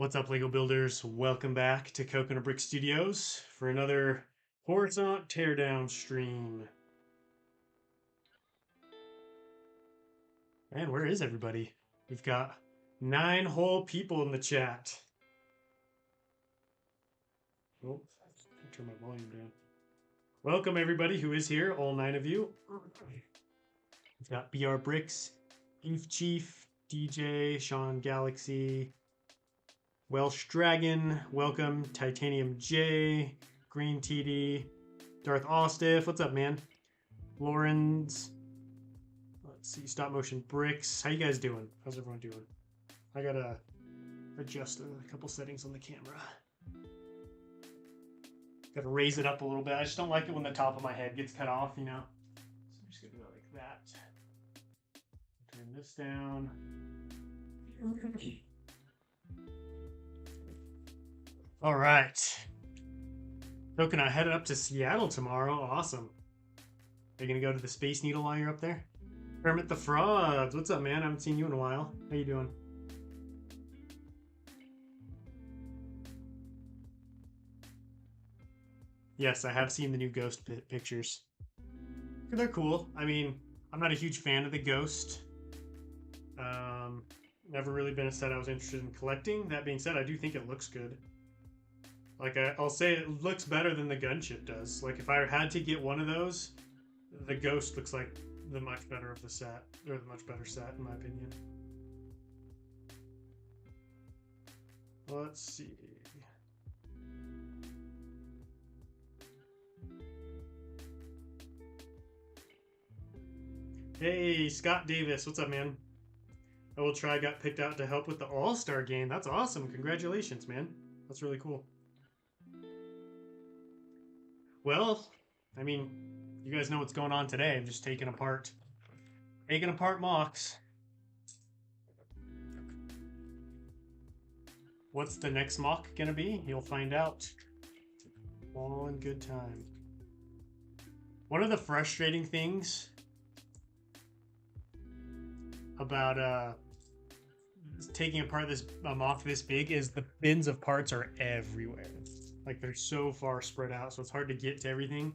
What's up, Lego builders? Welcome back to Coconut Brick Studios for another Coruscant teardown stream. Man, where is everybody? We've got 9 whole people in the chat. Oh, turn my volume down. Welcome everybody who is here, all 9 of you. We've got BR Bricks, Beef Chief, DJ, Sean Galaxy, Welsh Dragon, welcome, Titanium J, Green TD, Darth Ostiff, what's up, man? Lawrence, let's see, Stop Motion Bricks. How you guys doing? How's everyone doing? I gotta adjust a couple settings on the camera. Gotta raise it up a little bit. I just don't like it when the top of my head gets cut off, you know? So I'm just gonna go like that. Turn this down. All right. Coconut headed up to Seattle tomorrow. Awesome. Are you gonna go to the Space Needle while you're up there? Kermit the Frogs. What's up, man? I haven't seen you in a while. How you doing? Yes, I have seen the new Ghost pictures. They're cool. I mean, I'm not a huge fan of the Ghost. Never really been a set I was interested in collecting. That being said, I do think it looks good. Like, I'll say it looks better than the Gunship does. Like, if I had to get one of those, the Ghost looks like the much better of the set. Or the much better set, in my opinion. Let's see. Hey, Scott Davis. What's up, man? I will try got picked out to help with the All-Star game. That's awesome. Congratulations, man. That's really cool. Well, I mean, you guys know what's going on today. I'm just taking apart MOCs. What's the next MOC gonna be? You'll find out. All in good time. One of the frustrating things about taking apart this MOC this big is the bins of parts are everywhere. Like, they're so far spread out, so it's hard to get to everything.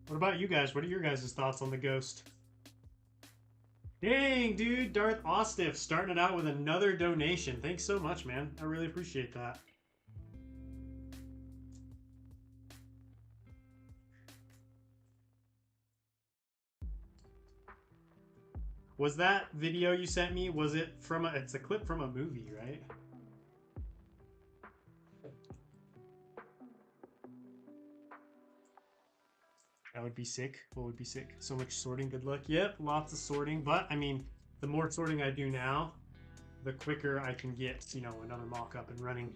What about you guys? What are your guys' thoughts on the Ghost? Dang, dude, Darth Ostiff starting it out with another donation. Thanks so much, man. I really appreciate that. Was that video you sent me, was it from it's a clip from a movie, right? That would be sick. What would be sick? So much sorting, good luck. Yep, lots of sorting, but I mean, the more sorting I do now, the quicker I can get, you know, another MOC up and running.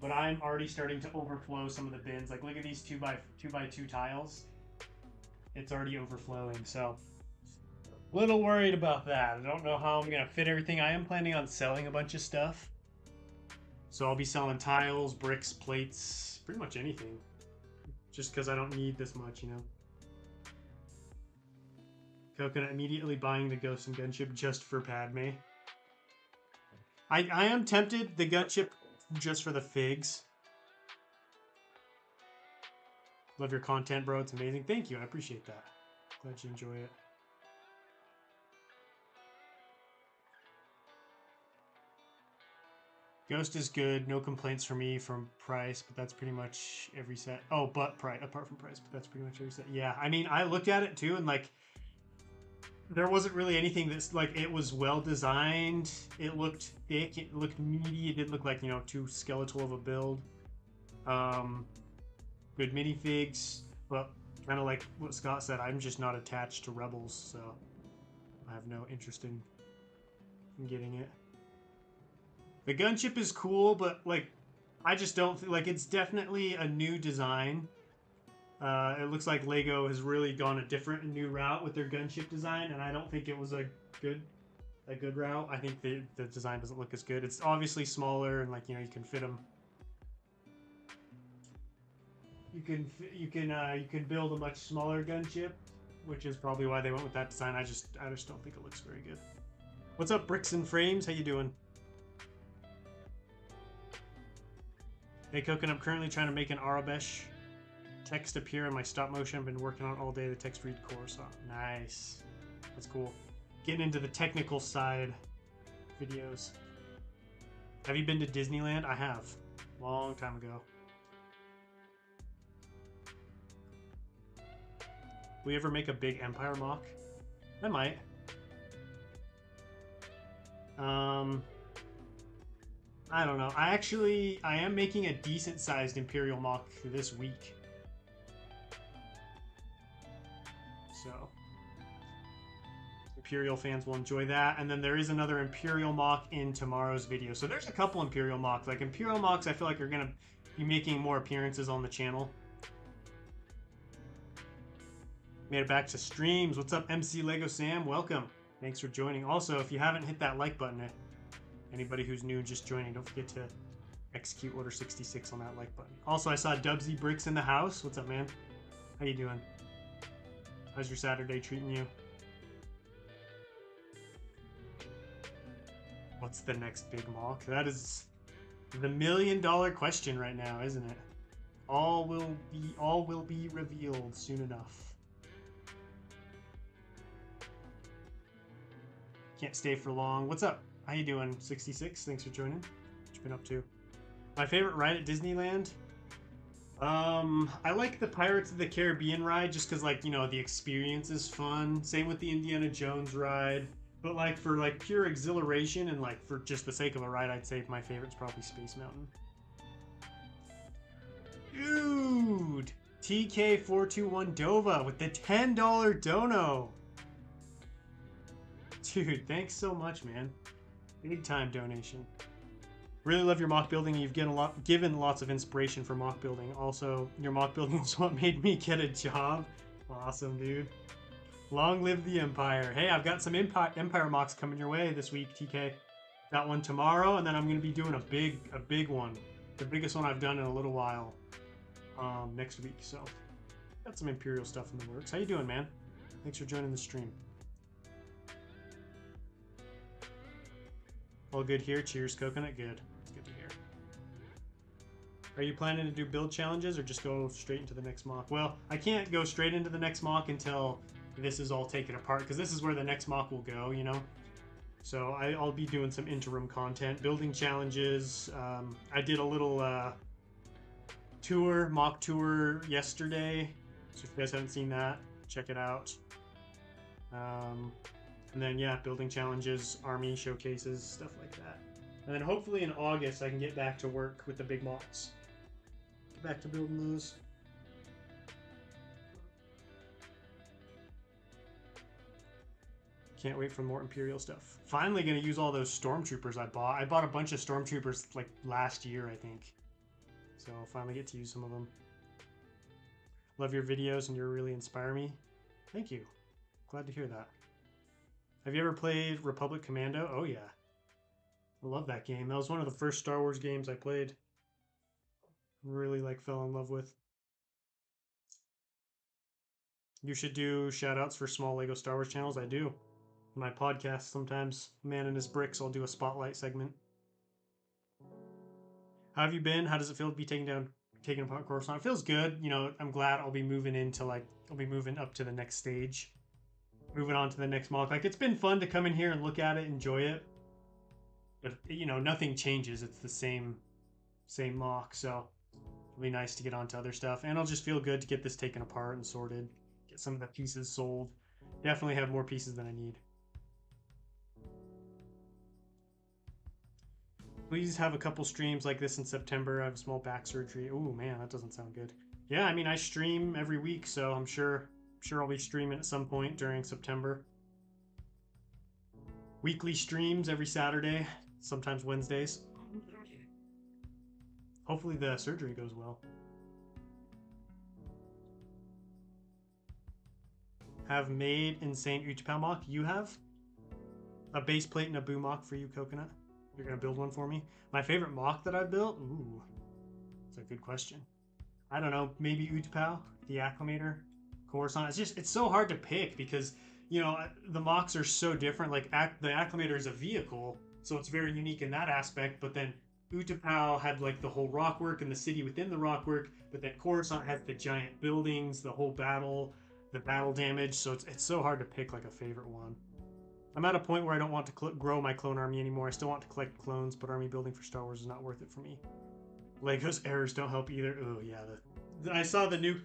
But I'm already starting to overflow some of the bins. Like, look at these 2x2 tiles. It's already overflowing, so a little worried about that. I don't know how I'm gonna fit everything. I am planning on selling a bunch of stuff, so I'll be selling tiles, bricks, plates, pretty much anything, just because I don't need this much, you know. Coconut immediately buying the Ghost and Gunship just for Padme. I am tempted the Gunship just for the figs. Love your content, bro. It's amazing. Thank you. I appreciate that. Glad you enjoy it. Ghost is good. No complaints for me from price, but that's pretty much every set. Oh, but price, apart from price, but that's pretty much every set. Yeah, I mean, I looked at it too, and like, there wasn't really anything that's like, it was well designed. It looked thick. It looked meaty. It didn't look like, you know, too skeletal of a build. Good minifigs, but kind of like what Scott said, I'm just not attached to Rebels, so I have no interest in getting it. The Gunship is cool, but like, I just don't think, like, it's definitely a new design. It looks like LEGO has really gone a different new route with their Gunship design, and I don't think it was a good route. I think the design doesn't look as good. It's obviously smaller, and like, you know, you can fit them you can build a much smaller gunship, which is probably why they went with that design. I just don't think it looks very good. What's up, Bricks and Frames? How you doing? Hey, Coconut, I'm currently trying to make an Arabesh text appear in my stop motion. I've been working on it all day. The text read Coruscant. Nice. That's cool. Getting into the technical side videos. Have you been to Disneyland? I have. Long time ago. Will you ever make a big Empire MOC? I might. I don't know. I am making a decent sized Imperial MOC this week. So, Imperial fans will enjoy that. And then there is another Imperial MOC in tomorrow's video. So there's a couple Imperial MOCs. Like Imperial MOCs, I feel like are going to be making more appearances on the channel. Made it back to streams. What's up, MC Lego Sam? Welcome. Thanks for joining. Also, if you haven't hit that like button, anybody who's new just joining, don't forget to execute Order 66 on that like button. Also, I saw Dubsy Bricks in the house. What's up, man? How you doing? How's your Saturday treating you? What's the next big MOC? That is the $1 million question right now, isn't it? All will be revealed soon enough. Can't stay for long. What's up? How you doing, 66? Thanks for joining. What you been up to? My favorite ride at Disneyland? I like the Pirates of the Caribbean ride just because, like, you know, the experience is fun. Same with the Indiana Jones ride. But, like, for, like, pure exhilaration and, like, for just the sake of a ride, I'd say my favorite's probably Space Mountain. Dude! TK421 Dova with the $10 dono. Dude, thanks so much, man. Big time donation. Really love your MOC building. You've given lots of inspiration for MOC building. Also, your MOC building is what made me get a job. Awesome, dude. Long live the Empire. Hey, I've got some Empire MOCs coming your way this week, TK. Got one tomorrow, and then I'm going to be doing a big one. The biggest one I've done in a little while. Next week, so. Got some Imperial stuff in the works. How you doing, man? Thanks for joining the stream. All good here. Cheers, Coconut. Good. It's good to hear. Are you planning to do build challenges or just go straight into the next MOC? Well, I can't go straight into the next MOC until this is all taken apart, because this is where the next MOC will go, you know? So I'll be doing some interim content, building challenges. I did a little MOC tour yesterday. So if you guys haven't seen that, check it out. And then, yeah, building challenges, army showcases, stuff like that. And then hopefully in August, I can get back to work with the big MOCs. Get back to building those. Can't wait for more Imperial stuff. Finally going to use all those Stormtroopers I bought. I bought a bunch of Stormtroopers like last year, I think. So I'll finally get to use some of them. Love your videos and you really inspire me. Thank you. Glad to hear that. Have you ever played Republic Commando? Oh yeah. I love that game. That was one of the first Star Wars games I played. Really fell in love with. You should do shout outs for small Lego Star Wars channels. I do. In my podcast sometimes. Man and His Bricks, I'll do a spotlight segment. How have you been? How does it feel to be taking apart Coruscant? It feels good. You know, I'm glad I'll be moving into I'll be moving up to the next stage. Moving on to the next MOC. Like, it's been fun to come in here and look at it, enjoy it. But, you know, nothing changes. It's the same MOC, so it'll be nice to get on to other stuff. And it'll just feel good to get this taken apart and sorted. Get some of the pieces sold. Definitely have more pieces than I need. Please have a couple streams like this in September. I have a small back surgery. Oh, man, that doesn't sound good. Yeah, I mean, I stream every week, so I'm sure I'll be streaming at some point during September. Weekly streams every Saturday, sometimes Wednesdays. Hopefully the surgery goes well. Have made insane Uchapal MOC. You have? A base plate and a boom MOC for you, Coconut. You're going to build one for me? My favorite MOC that I've built? Ooh, that's a good question. I don't know, maybe Utapau, the Acclimator, Coruscant. It's so hard to pick because, you know, the MOCs are so different. Like, the Acclimator is a vehicle, so it's very unique in that aspect, but then Utapau had like the whole rockwork and the city within the rockwork, but then Coruscant has the giant buildings, the whole battle, the battle damage, so it's so hard to pick like a favorite one. I'm at a point where I don't want to grow my clone army anymore. I still want to collect clones, but army building for Star Wars is not worth it for me. Lego's errors don't help either. Oh yeah, I saw the new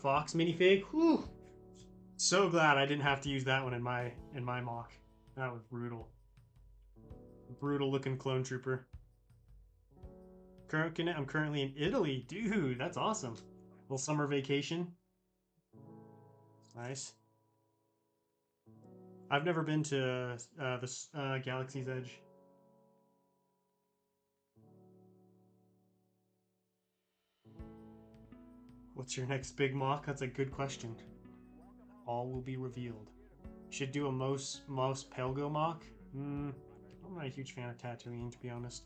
Fox minifig. Whew. So glad I didn't have to use that one in my MOC. That was brutal. Brutal looking clone trooper. I'm currently in Italy. Dude, that's awesome. Little summer vacation. Nice. I've never been to the Galaxy's Edge. What's your next big MOC? That's a good question. All will be revealed. Should do a Mos Pelgo MOC? I'm not a huge fan of Tatooine, to be honest.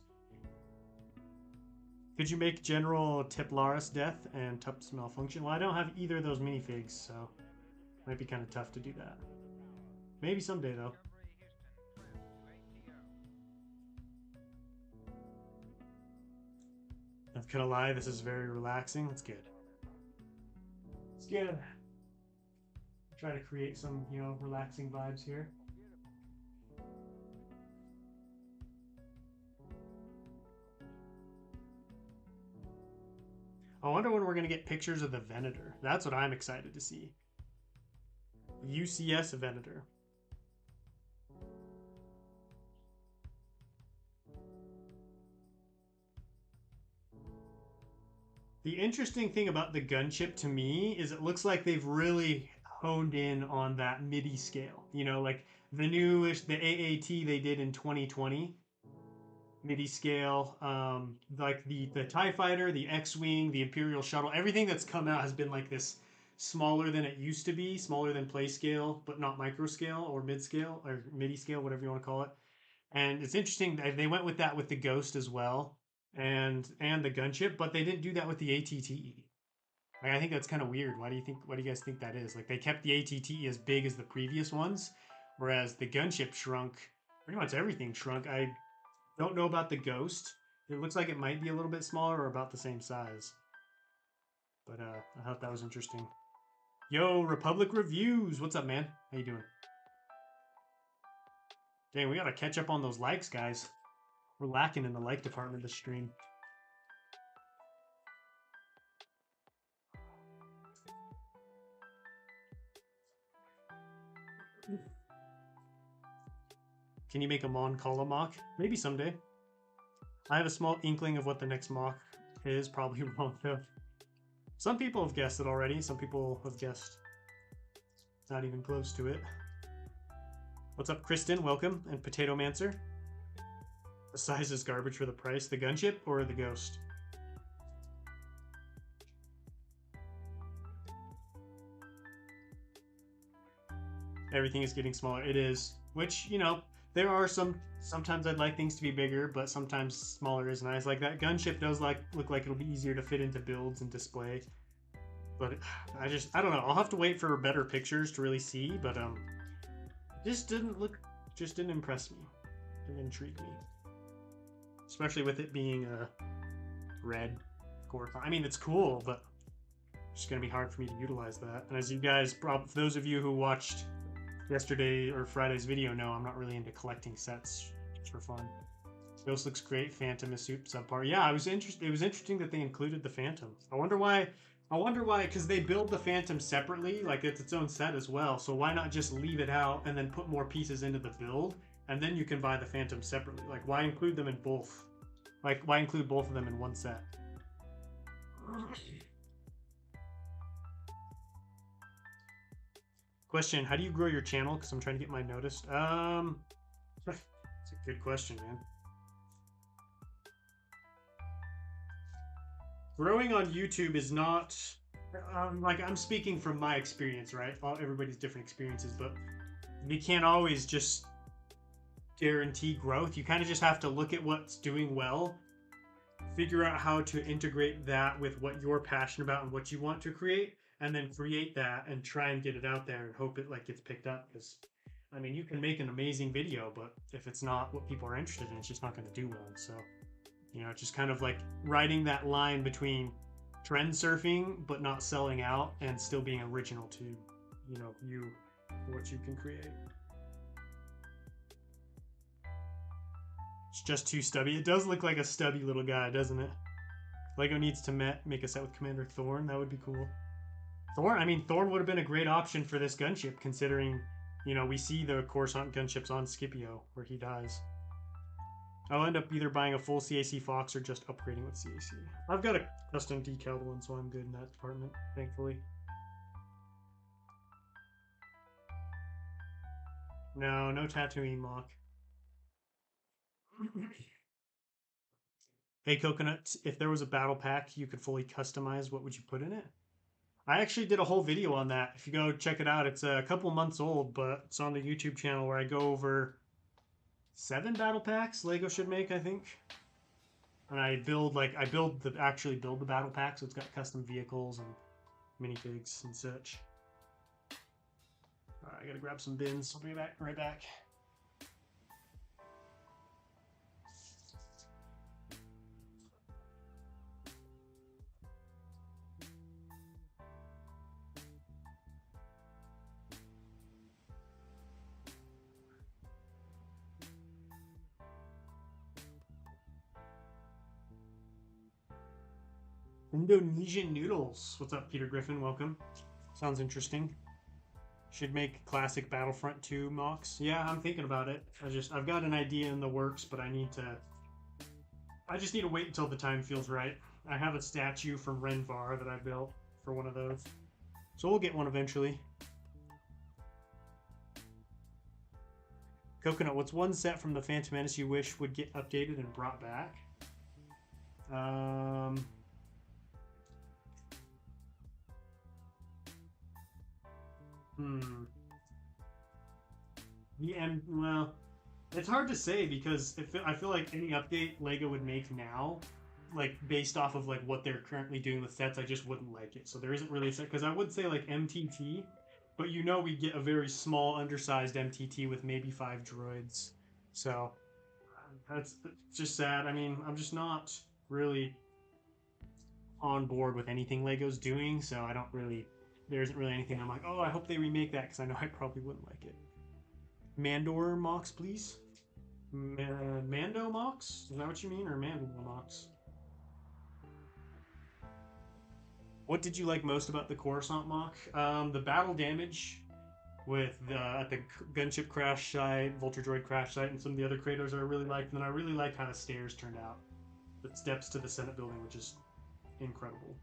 Could you make General Tiplaris death and Tup's malfunction? Well, I don't have either of those minifigs, so it might be kind of tough to do that. Maybe someday, though. Not gonna lie, this is very relaxing. It's good. It's good. Try to create some, you know, relaxing vibes here. I wonder when we're going to get pictures of the Venator. That's what I'm excited to see. UCS Venator. The interesting thing about the Gunship to me is it looks like they've really honed in on that MIDI scale. You know, like the newish, the AAT they did in 2020. MIDI scale, like the TIE Fighter, the X-Wing, the Imperial Shuttle, everything that's come out has been like this smaller than it used to be, smaller than play scale, but not micro scale or mid scale or MIDI scale, whatever you want to call it. And it's interesting that they went with that with the Ghost as well and the Gunship, but they didn't do that with the ATTE. Like, I think that's kind of weird. Why do you guys think that is? Like, they kept the ATTE as big as the previous ones, whereas the Gunship shrunk, pretty much everything shrunk. I don't know about the Ghost. It looks like it might be a little bit smaller or about the same size. But I thought that was interesting. Yo, Republic Reviews. What's up, man? How you doing? Dang, we gotta catch up on those likes, guys. We're lacking in the like department this stream. Can you make a Mon Cala MOC? Maybe someday. I have a small inkling of what the next MOC is. Probably wrong, though. Some people have guessed it already. Some people have guessed not even close to it. What's up, Kristen? Welcome. And Potato Mancer. The size is garbage for the price. The Gunship or the Ghost? Everything is getting smaller. It is. Which, you know, there are sometimes I'd like things to be bigger, but sometimes smaller is nice. Like that Gunship does look like it'll be easier to fit into builds and display. But I don't know. I'll have to wait for better pictures to really see, but just didn't impress me. Didn't intrigue me. Especially with it being a red Coruscant. I mean, it's cool, but it's just gonna be hard for me to utilize that. And as you guys, for those of you who watched yesterday or Friday's video know, I'm not really into collecting sets just for fun. Ghost looks great. Phantom is subpar. Yeah, it was interesting that they included the Phantom. I wonder why, because they build the Phantom separately, like it's its own set as well. So why not just leave it out and then put more pieces into the build, and then you can buy the Phantom separately? Like, why include them in both? Like, why include both of them in one set? Question, how do you grow your channel? Because I'm trying to get mine noticed. It's a good question, man. Growing on YouTube is not, like, I'm speaking from my experience, right? Everybody's different experiences, but you can't always just guarantee growth. You kind of just have to look at what's doing well figure out how to integrate that with what you're passionate about and what you want to create, and then create that and try and get it out there and hope it like gets picked up. Because I mean, you can make an amazing video, but if it's not what people are interested in, it's just not going to do well. So, you know, it's just kind of like riding that line between trend surfing but not selling out and still being original to, you know, what you can create. It's just too stubby. It does look like a stubby little guy, doesn't it? Lego needs to make a set with Commander Thorn. That would be cool. Thorn would have been a great option for this gunship, considering, you know, we see the Coruscant gunships on Scipio, where he dies. I'll end up either buying a full CAC Fox or just upgrading with CAC. I've got a custom decaled one, so I'm good in that department, thankfully. No Tatooine MOC. Hey, Coconut, if there was a battle pack you could fully customize, what would you put in it? I actually did a whole video on that. If you go check it out, it's a couple months old, but it's on the YouTube channel where I go over 7 battle packs Lego should make, I think. And I actually build the battle pack, so it's got custom vehicles and minifigs and such. All right, I gotta grab some bins. I'll be right back. Indonesian noodles. What's up, Peter Griffin? Welcome. Sounds interesting. Should make classic Battlefront 2 MOCs. Yeah, I'm thinking about it. I've got an idea in the works, but I just need to wait until the time feels right. I have a statue from Renvar that I built for one of those. So we'll get one eventually. Coconut, what's one set from the Phantom Menace you wish would get updated and brought back? Well, it's hard to say because I feel like any update Lego would make now, like based off of like what they're currently doing with sets, I just wouldn't like it. So there isn't really a set, because I would say like MTT, but you know we get a very small, undersized MTT with maybe 5 droids. So that's just sad. I mean, I'm just not really on board with anything Lego's doing, so there isn't really anything I'm like, oh, I hope they remake that, because I know I probably wouldn't like it. Mandor MOCs, please. Mando MOCs? Is that what you mean, or Mandalore MOCs? What did you like most about the Coruscant MOC? The battle damage with at the gunship crash site, Vulture Droid crash site, and some of the other craters I really liked. And then I really liked how the stairs turned out. The steps to the Senate building were just incredible,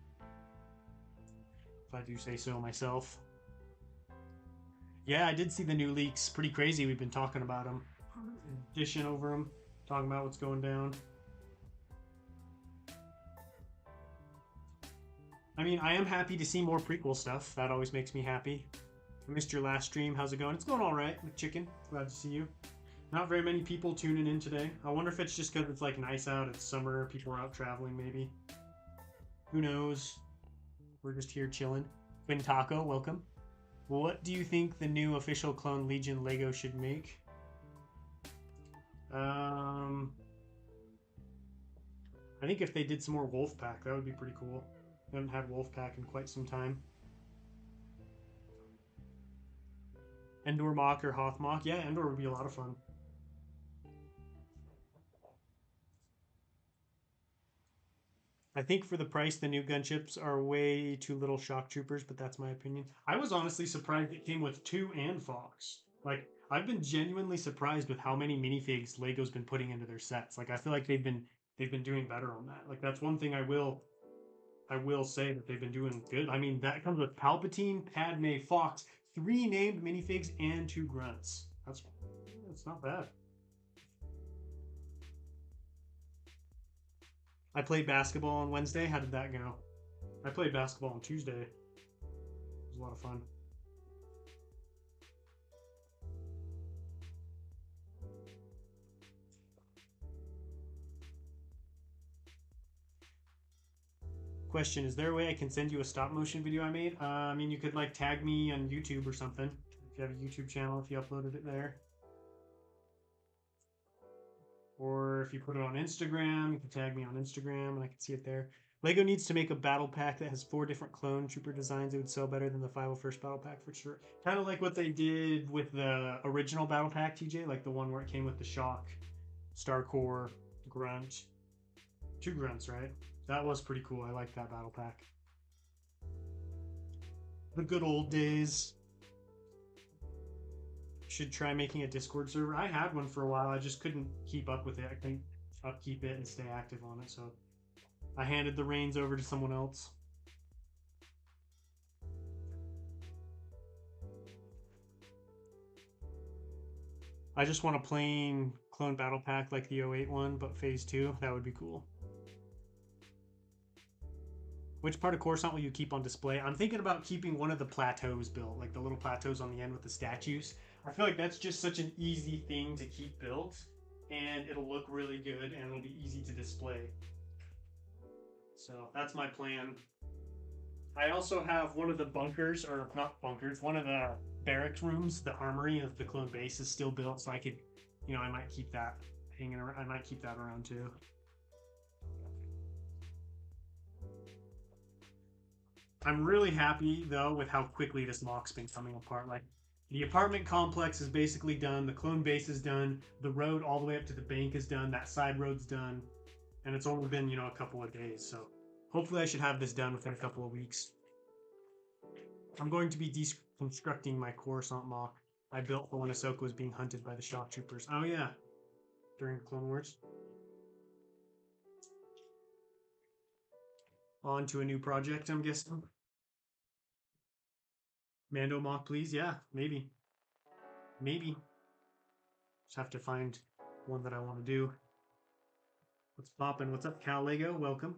if I do say so myself. Yeah, I did see the new leaks. Pretty crazy. We've been talking about them, dishing over them, talking about what's going down. I mean, I am happy to see more prequel stuff. That always makes me happy. I missed your last stream. How's it going? It's going all right, McChicken. Glad to see you. Not very many people tuning in today. I wonder if it's just because it's like nice out. It's summer. People are out traveling, maybe. Who knows? We're just here chilling. Quinn Taco, welcome. What do you think the new official Clone Legion Lego should make? I think if they did some more Wolfpack, that would be pretty cool. I haven't had Wolfpack in quite some time. Endor MOC or Hoth MOC? Yeah, Endor would be a lot of fun. I think for the price, the new gunships are way too little shock troopers, but that's my opinion. I was honestly surprised it came with 2 and Fox. Like, I've been genuinely surprised with how many minifigs Lego's been putting into their sets. Like, I feel like they've been doing better on that. Like, that's one thing I will say that they've been doing good. I mean, that comes with Palpatine, Padme, Fox, 3 named minifigs, and 2 grunts. That's not bad. I played basketball on Wednesday. How did that go? I played basketball on Tuesday. It was a lot of fun. Question: is there a way I can send you a stop motion video I made? I mean, you could like tag me on YouTube or something. If you have a YouTube channel, if you uploaded it there. Or if you put it on Instagram, you can tag me on Instagram and I can see it there. LEGO needs to make a battle pack that has 4 different clone trooper designs. It would sell better than the 501st battle pack for sure. Kind of like what they did with the original battle pack, TJ, like the one where it came with the Shock, Starcore, Grunt. 2 grunts, right? That was pretty cool. I like that battle pack. The good old days. Should try making a Discord server. I had one for a while. I just couldn't keep up with it. I couldn't upkeep it and stay active on it, so I handed the reins over to someone else. I just want a plain clone battle pack like the 08 one, but phase 2. That would be cool. Which part of Coruscant will you keep on display? I'm thinking about keeping one of the plateaus built, like the little plateaus on the end with the statues. I feel like that's just such an easy thing to keep built, and it'll look really good, and it'll be easy to display. So that's my plan. I also have one of the bunkers, or not bunkers, one of the barracks rooms, the armory of the clone base is still built, so I could, you know, I might keep that hanging around. I might keep that around too. I'm really happy though with how quickly this MOC's been coming apart. Like, the apartment complex is basically done, the clone base is done, the road all the way up to the bank is done, that side road's done, and it's only been, you know, a couple of days. So hopefully I should have this done within a couple of weeks. I'm going to be deconstructing my Coruscant MOC I built for when Ahsoka was being hunted by the shock troopers. Oh yeah, during the Clone Wars. On to a new project, I'm guessing. Mando MOC, please? Yeah, maybe. Maybe. Just have to find one that I want to do. What's poppin'? What's up, Cal Lego? Welcome.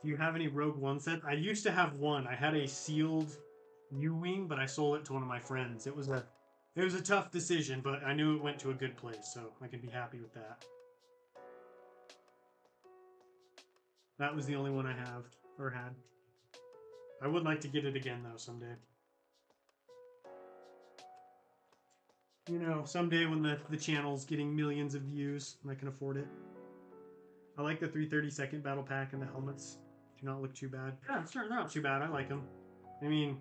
Do you have any Rogue One sets? I used to have one. I had a sealed U-wing, but I sold it to one of my friends. It was a tough decision, but I knew it went to a good place, so I can be happy with that. That was the only one I have, or had. I would like to get it again, though, someday. You know, someday when the channel's getting millions of views and I can afford it. I like the 332nd battle pack and the helmets. Do not look too bad. Yeah, sure, they're not too bad. I like them. I mean,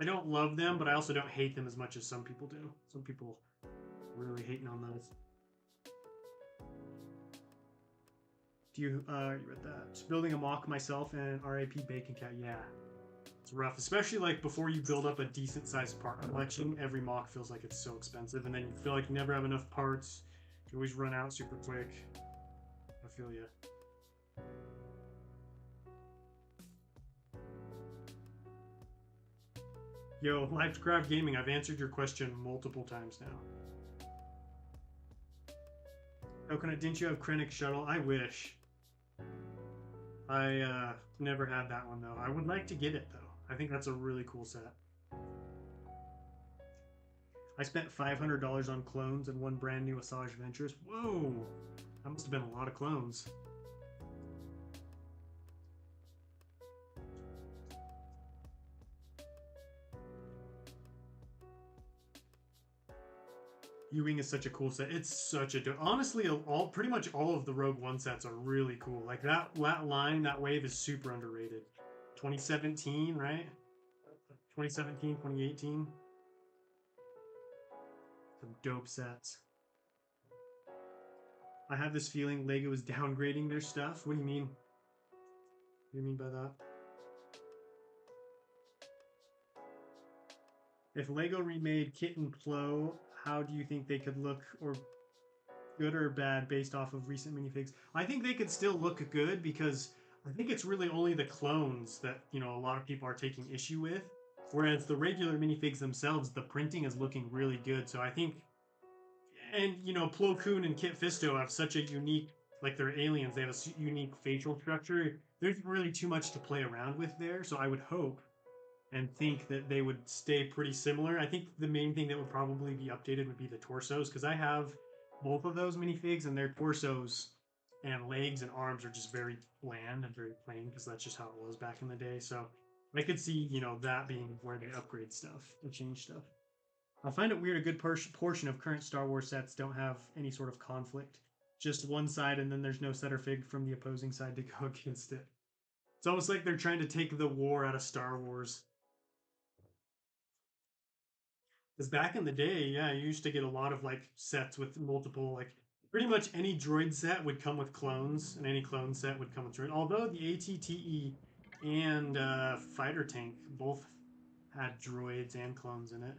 I don't love them, but I also don't hate them as much as some people do. Some people really hating on those. Do you read that? Just building a MOC myself and RIP Bacon Cat. Yeah, it's rough, especially like before you build up a decent sized part collection. Every MOC feels like it's so expensive, and then you feel like you never have enough parts. You always run out super quick. I feel ya. Yo, Livecraft Gaming, I've answered your question multiple times now. Coconut, didn't you have Krennic Shuttle? I wish. I never had that one, though. I would like to get it, though. I think that's a really cool set. I spent $500 on clones and one brand new Asajj Ventress. Whoa! That must have been a lot of clones. U-wing is such a cool set. It's such a... Honestly, pretty much all of the Rogue One sets are really cool. Like, that line, that wave is super underrated. 2017, right? 2017, 2018. Some dope sets. I have this feeling LEGO is downgrading their stuff. What do you mean? What do you mean by that? If LEGO remade Kit and Plo, how do you think they could look, or good or bad, based off of recent minifigs? I think they could still look good, because I think it's really only the clones that, you know, a lot of people are taking issue with. Whereas the regular minifigs themselves, the printing is looking really good. So I think, and you know, Plo Koon and Kit Fisto have such a unique, like they're aliens, they have a unique facial structure. There's really too much to play around with there. So I would hope and think that they would stay pretty similar. I think the main thing that would probably be updated would be the torsos, because I have both of those minifigs and their torsos and legs and arms are just very bland and very plain because that's just how it was back in the day. So I could see, you know, that being where they upgrade stuff and change stuff. I find it weird a good portion of current Star Wars sets don't have any sort of conflict. Just one side, and then there's no set or fig from the opposing side to go against it. It's almost like they're trying to take the war out of Star Wars. Because back in the day, yeah, you used to get a lot of like sets with multiple, like pretty much any droid set would come with clones, and any clone set would come with droid. Although the ATTE and fighter tank both had droids and clones in it.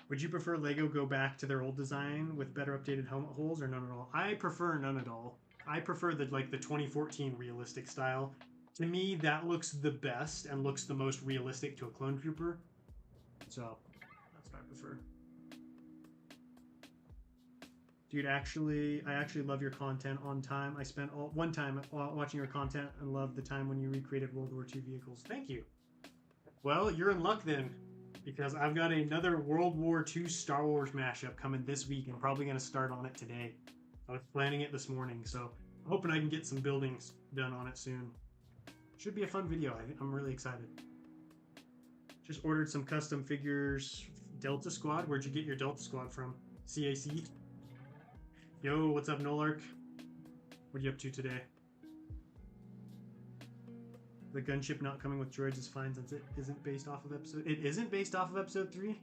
Would you prefer LEGO go back to their old design with better updated helmet holes or none at all? I prefer none at all. I prefer the 2014 realistic style. To me, that looks the best and looks the most realistic to a clone trooper. So, that's what I prefer. Dude, I actually love your content on time. I spent one time watching your content and loved the time when you recreated World War II vehicles. Thank you. Well, you're in luck then, because I've got another World War II Star Wars mashup coming this week and probably going to start on it today. I was planning it this morning, so I'm hoping I can get some buildings done on it soon. Should be a fun video. I'm really excited. Just ordered some custom figures. Delta Squad. Where'd you get your Delta Squad from? CAC? Yo, what's up, Nolark? What are you up to today? The gunship not coming with droids is fine since it isn't based off of episode... It isn't based off of episode 3?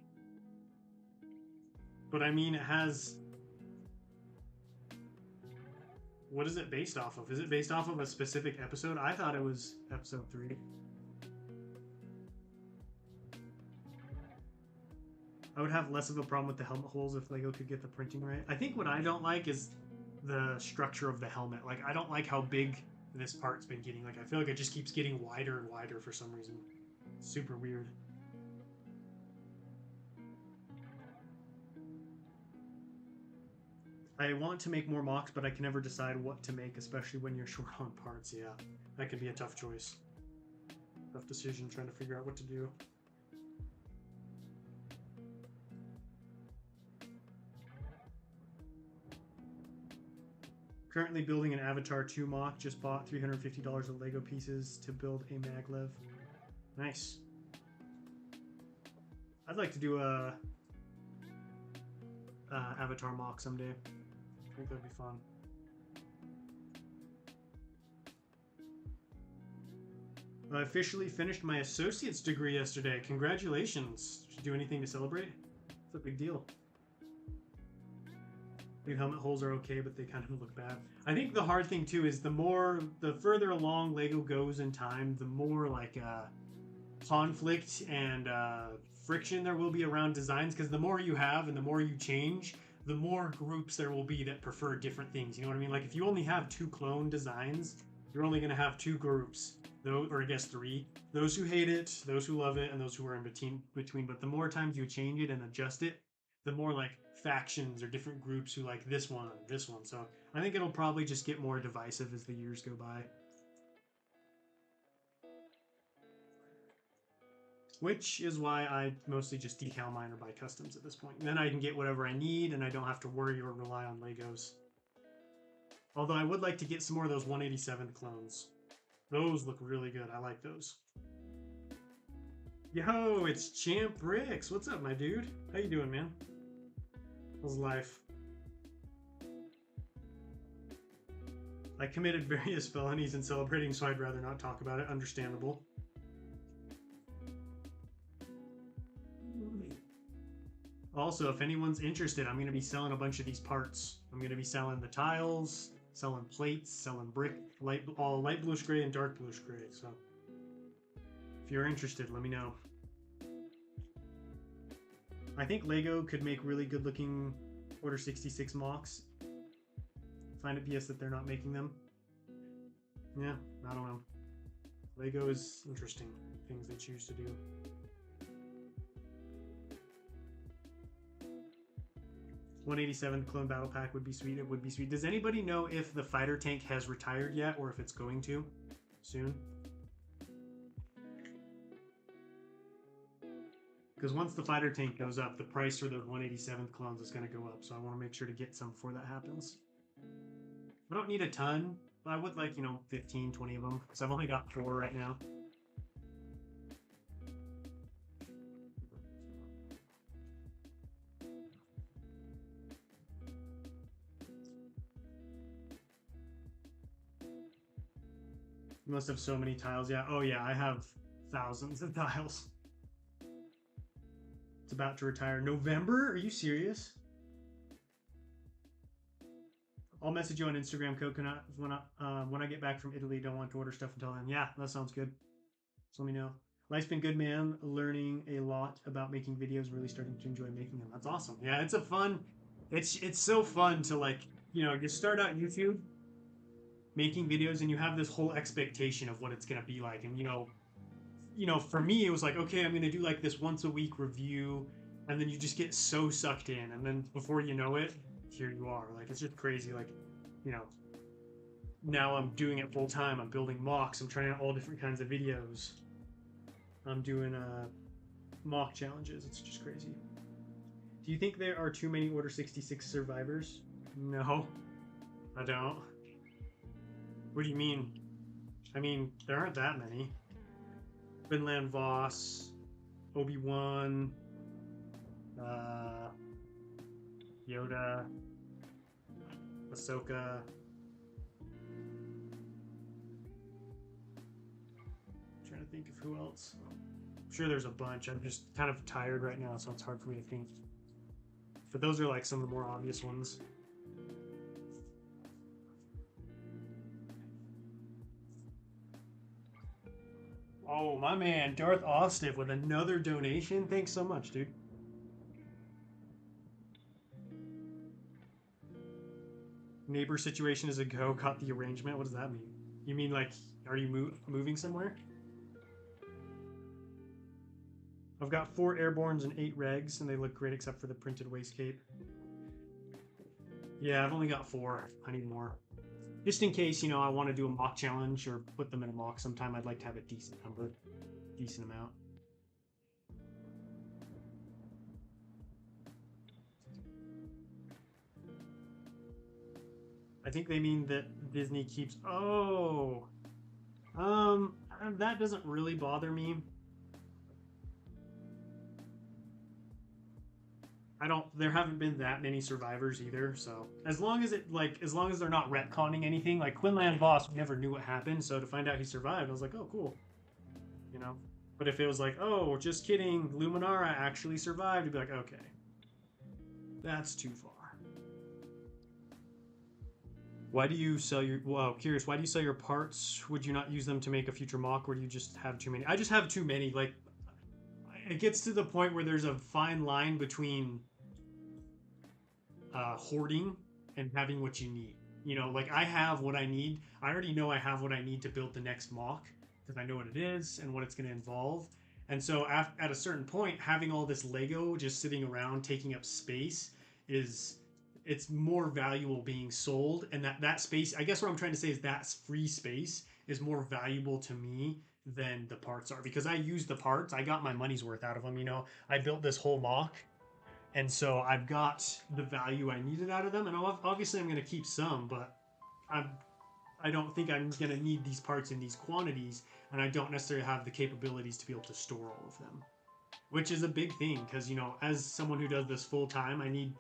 But I mean, it has... What is it based off of? Is it based off of a specific episode? I thought it was episode 3. I would have less of a problem with the helmet holes if LEGO could get the printing right. I think what I don't like is the structure of the helmet. Like, I don't like how big this part's been getting. Like, I feel like it just keeps getting wider and wider for some reason. It's super weird. I want to make more MOCs, but I can never decide what to make, especially when you're short on parts. Yeah, that could be a tough choice. Tough decision trying to figure out what to do. Currently building an Avatar 2 MOC. Just bought $350 of LEGO pieces to build a maglev. Nice. I'd like to do a Avatar MOC someday. I think that'd be fun. I officially finished my associate's degree yesterday. Congratulations. Did you do anything to celebrate? It's a big deal. New helmet holes are okay, but they kind of look bad. I think the hard thing too is the further along LEGO goes in time, the more like conflict and friction there will be around designs, because the more you have and the more you change, the more groups there will be that prefer different things. You know what I mean? Like if you only have 2 clone designs, you're only going to have 2 groups, or I guess 3. Those who hate it, those who love it, and those who are in between. But the more times you change it and adjust it, the more like factions or different groups who like this one and this one. So I think it'll probably just get more divisive as the years go by. Which is why I mostly just decal mine or buy customs at this point. And then I can get whatever I need and I don't have to worry or rely on Legos. Although I would like to get some more of those 187 clones. Those look really good. I like those. Yo, it's Champ Bricks. What's up, my dude? How you doing, man? How's life? I committed various felonies in celebrating, so I'd rather not talk about it. Understandable. Also, if anyone's interested, I'm going to be selling a bunch of these parts. I'm going to be selling the tiles, selling plates, selling brick, all light bluish gray and dark bluish gray. So if you're interested, let me know. I think LEGO could make really good looking Order 66 MOCs. Find it BS that they're not making them. Yeah, I don't know. LEGO is interesting, things they choose to do. $187 clone battle pack would be sweet. It would be sweet. Does anybody know if the fighter tank has retired yet, or if it's going to soon? Because once the fighter tank goes up, the price for the 187th clones is going to go up. So I want to make sure to get some before that happens. I don't need a ton, but I would like, 15, 20 of them. Because I've only got 4 right now. You must have so many tiles. Yeah. Oh, yeah. I have thousands of tiles. It's about to retire. November? Are you serious? I'll message you on Instagram, Coconut, when I get back from Italy. Don't want to order stuff until then. Yeah, that sounds good. So let me know. Life's been good, man. Learning a lot about making videos. Really starting to enjoy making them. That's awesome. Yeah, it's a fun. It's so fun to like you start out YouTube making videos and you have this whole expectation of what it's gonna be like, and for me it was like, okay, I'm gonna do like this once a week review, and then you just get so sucked in, and then before you know it, here you are. Like, it's just crazy. Like, now I'm doing it full time. I'm building MOCs. I'm trying out all different kinds of videos. I'm doing MOC challenges. It's just crazy. Do you think there are too many Order 66 survivors? No, I don't. What do you mean? I mean, there aren't that many. Finland Voss, Obi-Wan, Yoda, Ahsoka. I'm trying to think of who else. I'm sure there's a bunch. I'm just kind of tired right now, so it's hard for me to think. But those are like some of the more obvious ones. Oh, my man, Darth Austin with another donation. Thanks so much, dude. Neighbor situation is a go. Got the arrangement. What does that mean? You mean like, are you moving somewhere? I've got 4 airborns and 8 regs, and they look great except for the printed waist cape. Yeah, I've only got 4. I need more. Just in case, I want to do a MOC challenge or put them in a MOC sometime, I'd like to have a decent number, decent amount. I think they mean that Disney keeps... Oh! That doesn't really bother me. There haven't been that many survivors either, so as long as they're not retconning anything, like Quinlan Voss, we never knew what happened, so to find out he survived, I was like, oh, cool. But if it was like, oh, just kidding, Luminara actually survived, you'd be like, okay. That's too far. Why do you sell your... Well, curious, why do you sell your parts? Would you not use them to make a future MOC, or do you just have too many? I just have too many. Like, it gets to the point where there's a fine line between hoarding and having what you need. Like, I have what I need. I already know I have what I need to build the next MOC because I know what it is and what it's going to involve. And so at a certain point, having all this Lego just sitting around taking up space it's more valuable being sold, and that space, I guess what I'm trying to say is that free space is more valuable to me than the parts are, because I use the parts. I got my money's worth out of them. I built this whole MOC, and so I've got the value I needed out of them, and obviously I'm going to keep some, but I don't think I'm going to need these parts in these quantities, and I don't necessarily have the capabilities to be able to store all of them, which is a big thing, because as someone who does this full time, I need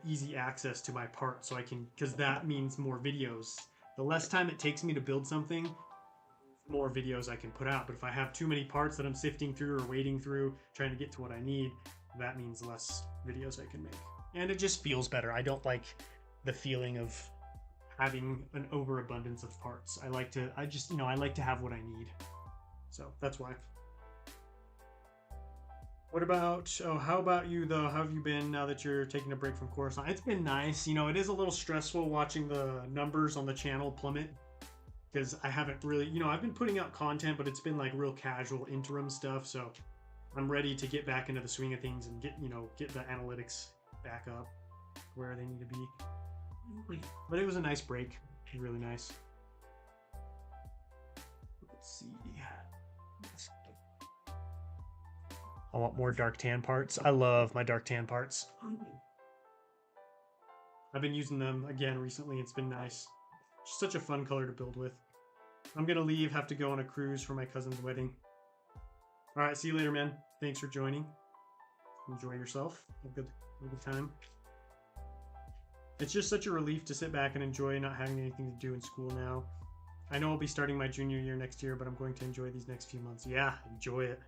easy access to my parts, so I can, because that means more videos. The less time it takes me to build something, more videos I can put out. But if I have too many parts that I'm sifting through or wading through trying to get to what I need, that means less videos I can make. And it just feels better. I don't like the feeling of having an overabundance of parts. I like to have what I need. So that's why. What about, how about you though? How have you been now that you're taking a break from Coruscant? It's been nice. It is a little stressful watching the numbers on the channel plummet, because I haven't really, I've been putting out content, but it's been like real casual interim stuff. So I'm ready to get back into the swing of things and get the analytics back up where they need to be. But it was a nice break. It was really nice. Let's see. I want more dark tan parts. I love my dark tan parts. I've been using them again recently. It's been nice. It's such a fun color to build with. I'm gonna leave, have to go on a cruise for my cousin's wedding. All right, see you later, man. Thanks for joining. Enjoy yourself. Have a good time. It's just such a relief to sit back and enjoy not having anything to do in school now. I know I'll be starting my junior year next year, but I'm going to enjoy these next few months. Yeah, enjoy it.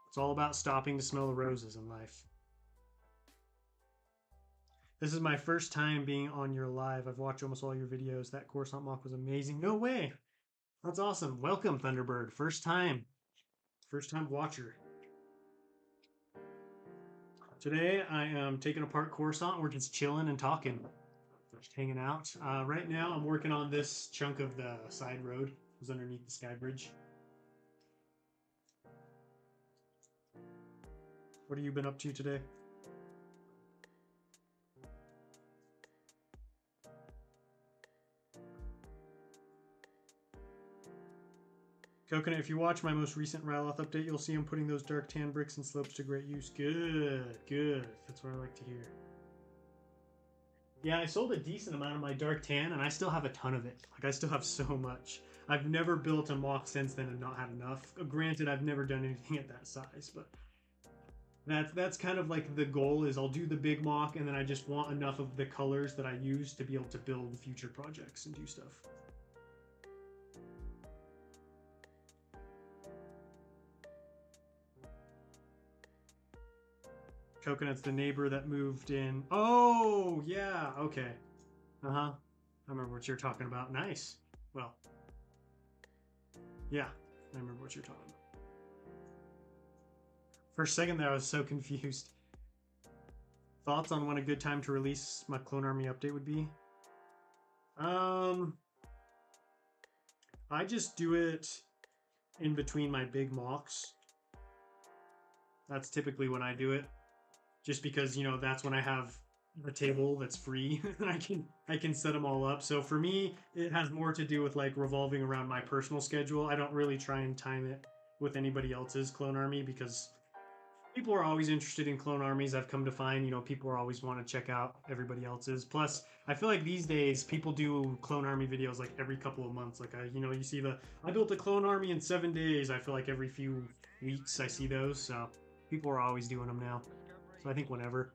It's all about stopping to smell the roses in life. This is my first time being on your live. I've watched almost all your videos. That Coruscant MOC was amazing. No way. That's awesome. Welcome, Thunderbird. First time watcher. Today I am taking apart Coruscant. We're just chilling and talking. Just hanging out. Right now I'm working on this chunk of the side road. It was underneath the sky bridge. What have you been up to today? Coconut, if you watch my most recent Ryloth update, you'll see I'm putting those dark tan bricks and slopes to great use. Good, good. That's what I like to hear. Yeah, I sold a decent amount of my dark tan, and I still have a ton of it. Like, I still have so much. I've never built a MOC since then and not had enough. Granted, I've never done anything at that size, but that's kind of like the goal is I'll do the big MOC, and then I just want enough of the colors that I use to be able to build future projects and do stuff. Coconut's the neighbor that moved in. Oh, yeah, okay. Uh-huh. I remember what you're talking about. Nice. Well, yeah, I remember what you're talking about. For a second there, I was so confused. Thoughts on when a good time to release my Clone Army update would be? I just do it in between my big MOCs. That's typically when I do it. Just because, you know, that's when I have a table that's free and I can set them all up. So for me, it has more to do with like revolving around my personal schedule. I don't really try and time it with anybody else's clone army because people are always interested in clone armies. I've come to find, you know, people are always want to check out everybody else's. Plus, I feel like these days people do clone army videos like every couple of months. Like you see I built a clone army in 7 days. I feel like every few weeks I see those. So people are always doing them now. So I think whenever.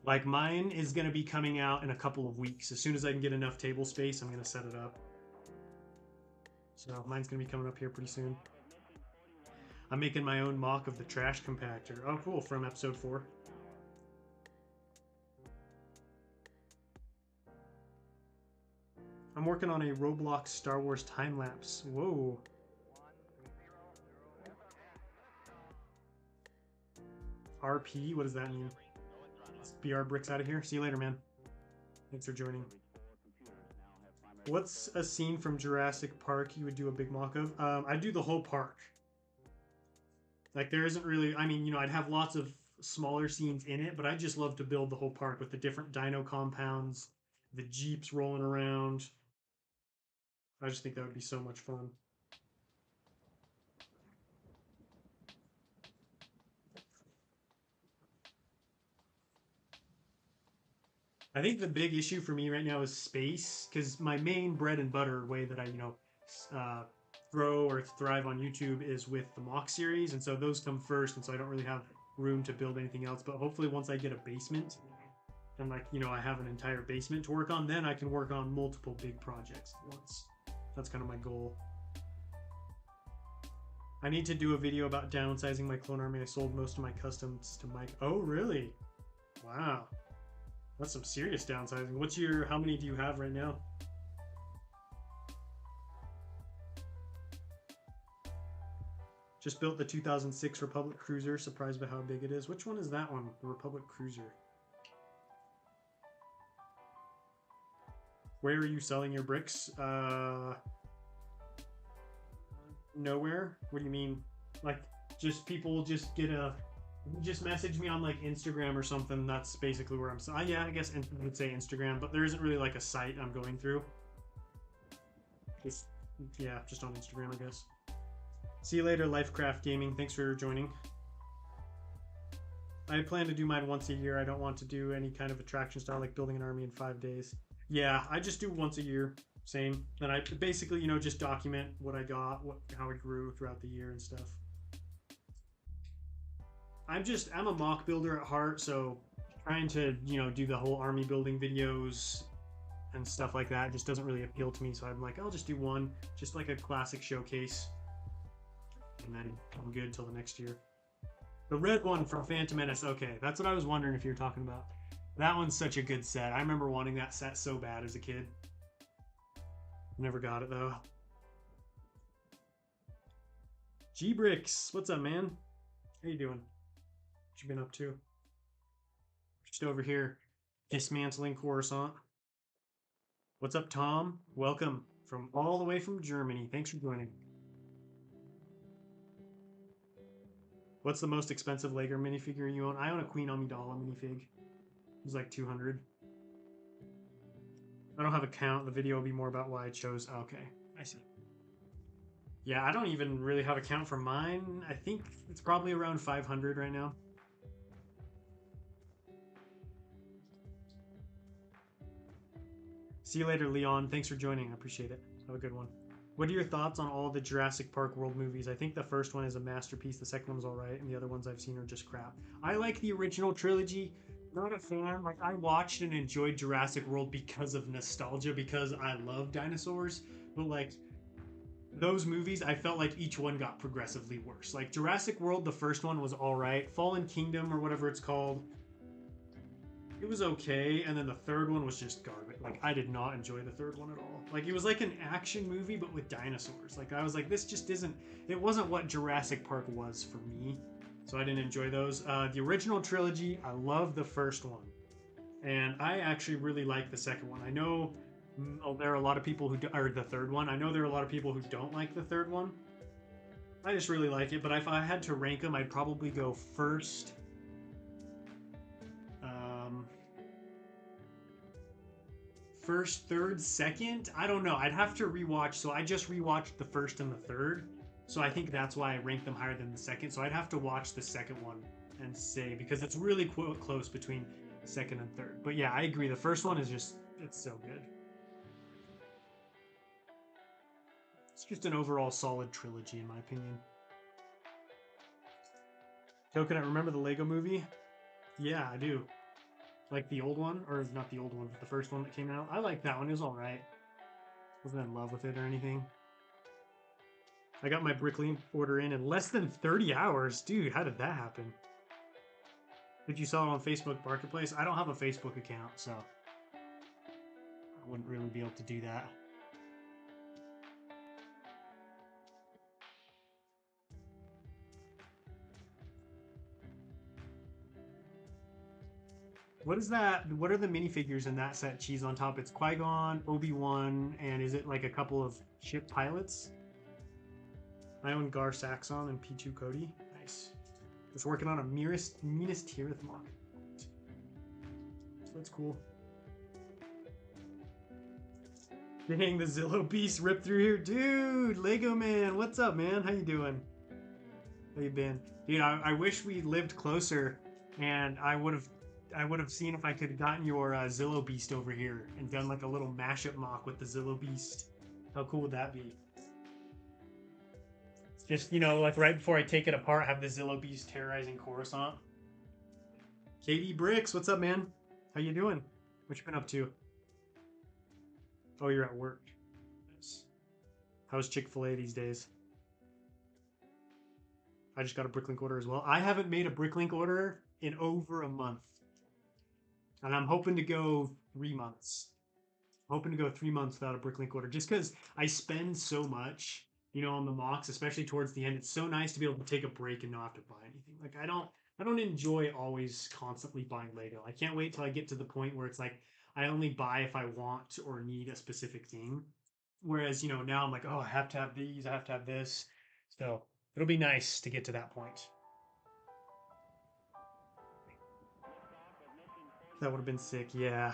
Like mine is going to be coming out in a couple of weeks. As soon as I can get enough table space, I'm going to set it up. So mine's going to be coming up here pretty soon. I'm making my own MOC of the trash compactor. Oh, cool. From episode 4. I'm working on a Roblox Star Wars time-lapse. Whoa. RP? What does that mean? Let's BR Bricks out of here. See you later, man. Thanks for joining. What's a scene from Jurassic Park you would do a big MOC of? I'd do the whole park. Like, there isn't really... I mean, you know, I'd have lots of smaller scenes in it, but I just love to build the whole park with the different dino compounds, the jeeps rolling around. I just think that would be so much fun. I think the big issue for me right now is space, because my main bread and butter way that I, you know, grow or thrive on YouTube is with the MOC series, and so those come first, and so I don't really have room to build anything else. But hopefully once I get a basement, and like, you know, I have an entire basement to work on, then I can work on multiple big projects at once. That's kind of my goal. I need to do a video about downsizing my clone army. I sold most of my customs to Mike. Oh, really? Wow. That's some serious downsizing. How many do you have right now? Just built the 2006 Republic Cruiser. Surprised by how big it is. Which one is that one? The Republic Cruiser. Where are you selling your bricks? Nowhere. What do you mean? Like, just people just get just message me on like Instagram or something. That's basically where I'm. Yeah, I guess I would say Instagram, but there isn't really like a site I'm going through. Just on Instagram, I guess. See you later, Lifecraft Gaming. Thanks for joining. I plan to do mine once a year. I don't want to do any kind of attraction style like building an army in 5 days. Yeah, I just do once a year. Same. Then I basically, just document what I got, how it grew throughout the year and stuff. I'm a MOC builder at heart, so trying to, do the whole army building videos and stuff like that just doesn't really appeal to me. So I'm like, I'll just do one, just like a classic showcase. And then I'm good till the next year. The red one from Phantom Menace. Okay, that's what I was wondering if you were talking about. That one's such a good set. I remember wanting that set so bad as a kid. Never got it though. G-Bricks, what's up, man? How you doing? What you been up to? Just over here, dismantling Coruscant. What's up, Tom? Welcome from all the way from Germany. Thanks for joining. What's the most expensive LEGO minifigure you own? I own a Queen Amidala minifig. It's like 200. I don't have a count. The video will be more about why I chose. Okay, I see. Yeah, I don't even really have a count for mine. I think it's probably around 500 right now. See you later, Leon. Thanks for joining. I appreciate it. Have a good one. What are your thoughts on all the Jurassic Park World movies? I think the first one is a masterpiece. The second one's all right, and the other ones I've seen are just crap. I like the original trilogy. Not a fan. Like, I watched and enjoyed Jurassic World because of nostalgia, because I love dinosaurs. But like, those movies, I felt like each one got progressively worse. Like Jurassic World, the first one was all right. Fallen Kingdom or whatever it's called, it was okay, and then the third one was just garbage. Like, I did not enjoy the third one at all. Like, it was like an action movie, but with dinosaurs. Like, I was like, this just isn't... It wasn't what Jurassic Park was for me, so I didn't enjoy those. The original trilogy, I love the first one, and I actually really like the second one. I know there are a lot of people who... Or the third one. I know there are a lot of people who don't like the third one. I just really like it, but if I had to rank them, I'd probably go first... First, third, second? I don't know. I'd have to rewatch. So I just rewatched the first and the third. So I think that's why I ranked them higher than the second. So I'd have to watch the second one and say, because it's really close between second and third. But yeah, I agree. The first one is just, it's so good. It's just an overall solid trilogy, in my opinion. Coconut, remember the Lego movie? Yeah, I do. Like the old one, or not the old one, but the first one that came out. I like that one. It was all right. Wasn't in love with it or anything. I got my Bricklink order in less than 30 hours. Dude, how did that happen? Did you sell it on Facebook Marketplace? I don't have a Facebook account, so I wouldn't really be able to do that. What is that? What are the minifigures in that set? Cheese on top. It's Qui-Gon, Obi-Wan, and is it like a couple of ship pilots? I own Gar Saxon and P2 Cody. Nice. Just working on a Minas Tirith MOC. So that's cool. Dang, the Zillow Beast ripped through here. Dude, Lego Man, what's up, man? How you doing? How you been? Dude, I wish we lived closer, and I would have seen if I could have gotten your Zillow Beast over here and done like a little mashup MOC with the Zillow Beast. How cool would that be? Just, like right before I take it apart, have the Zillow Beast terrorizing Coruscant. KD Bricks, what's up, man? How you doing? What you been up to? Oh, you're at work. Nice. How's Chick-fil-A these days? I just got a Bricklink order as well. I haven't made a Bricklink order in over a month. And I'm hoping to go 3 months. I'm hoping to go 3 months without a Bricklink order. Just because I spend so much, on the MOCs, especially towards the end. It's so nice to be able to take a break and not have to buy anything. Like, I don't enjoy always constantly buying Lego. I can't wait till I get to the point where it's like, I only buy if I want or need a specific thing. Whereas, now I'm like, oh, I have to have these, I have to have this. So it'll be nice to get to that point. That would have been sick, yeah.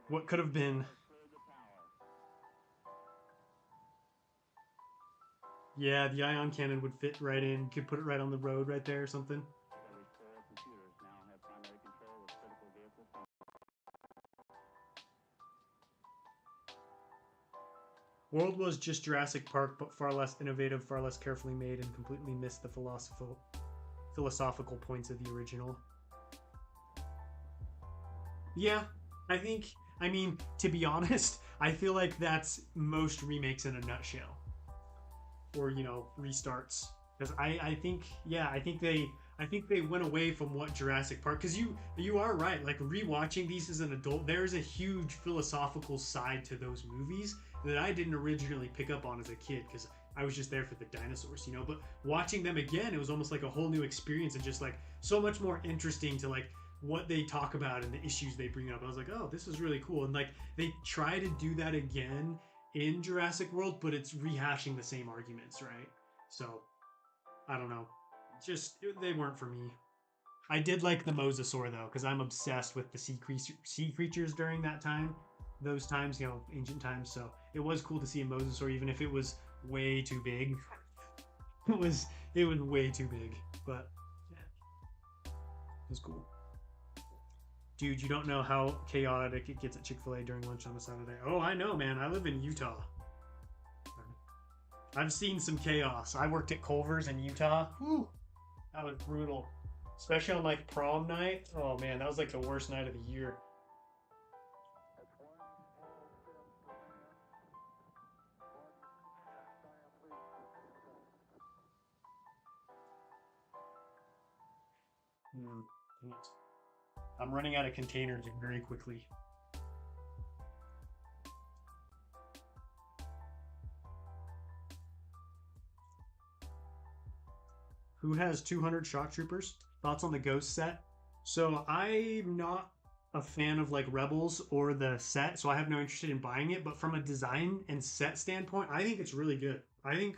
What could have been? Yeah, the ion cannon would fit right in. You could put it right on the road right there or something. World was just Jurassic Park, but far less innovative, far less carefully made, and completely missed the philosophical points of the original. Yeah, I mean, to be honest, I feel like that's most remakes in a nutshell. Or, restarts. Because I think they went away from what Jurassic Park, because you are right, like rewatching these as an adult, there's a huge philosophical side to those movies that I didn't originally pick up on as a kid, because I was just there for the dinosaurs, but watching them again, it was almost like a whole new experience, and just like so much more interesting to like what they talk about and the issues they bring up. I was like, oh, this is really cool. And like they try to do that again in Jurassic World, but it's rehashing the same arguments, right? So I don't know. They weren't for me. I did like the mosasaur though, because I'm obsessed with the sea creatures during that time, those times, ancient times. So it was cool to see a mosasaur, even if it was way too big. it was way too big, but yeah, it was cool. Dude, you don't know how chaotic it gets at Chick-fil-A during lunch on a Saturday. Oh, I know, man. I live in Utah. I've seen some chaos. I worked at Culver's in Utah. Whew, that was brutal. Especially on like prom night. Oh man, that was like the worst night of the year. Hmm. Dang it. I'm running out of containers very quickly. Who has 200 shock troopers? Thoughts on the Ghost set? So I'm not a fan of like Rebels or the set, so I have no interest in buying it. But from a design and set standpoint, I think it's really good. I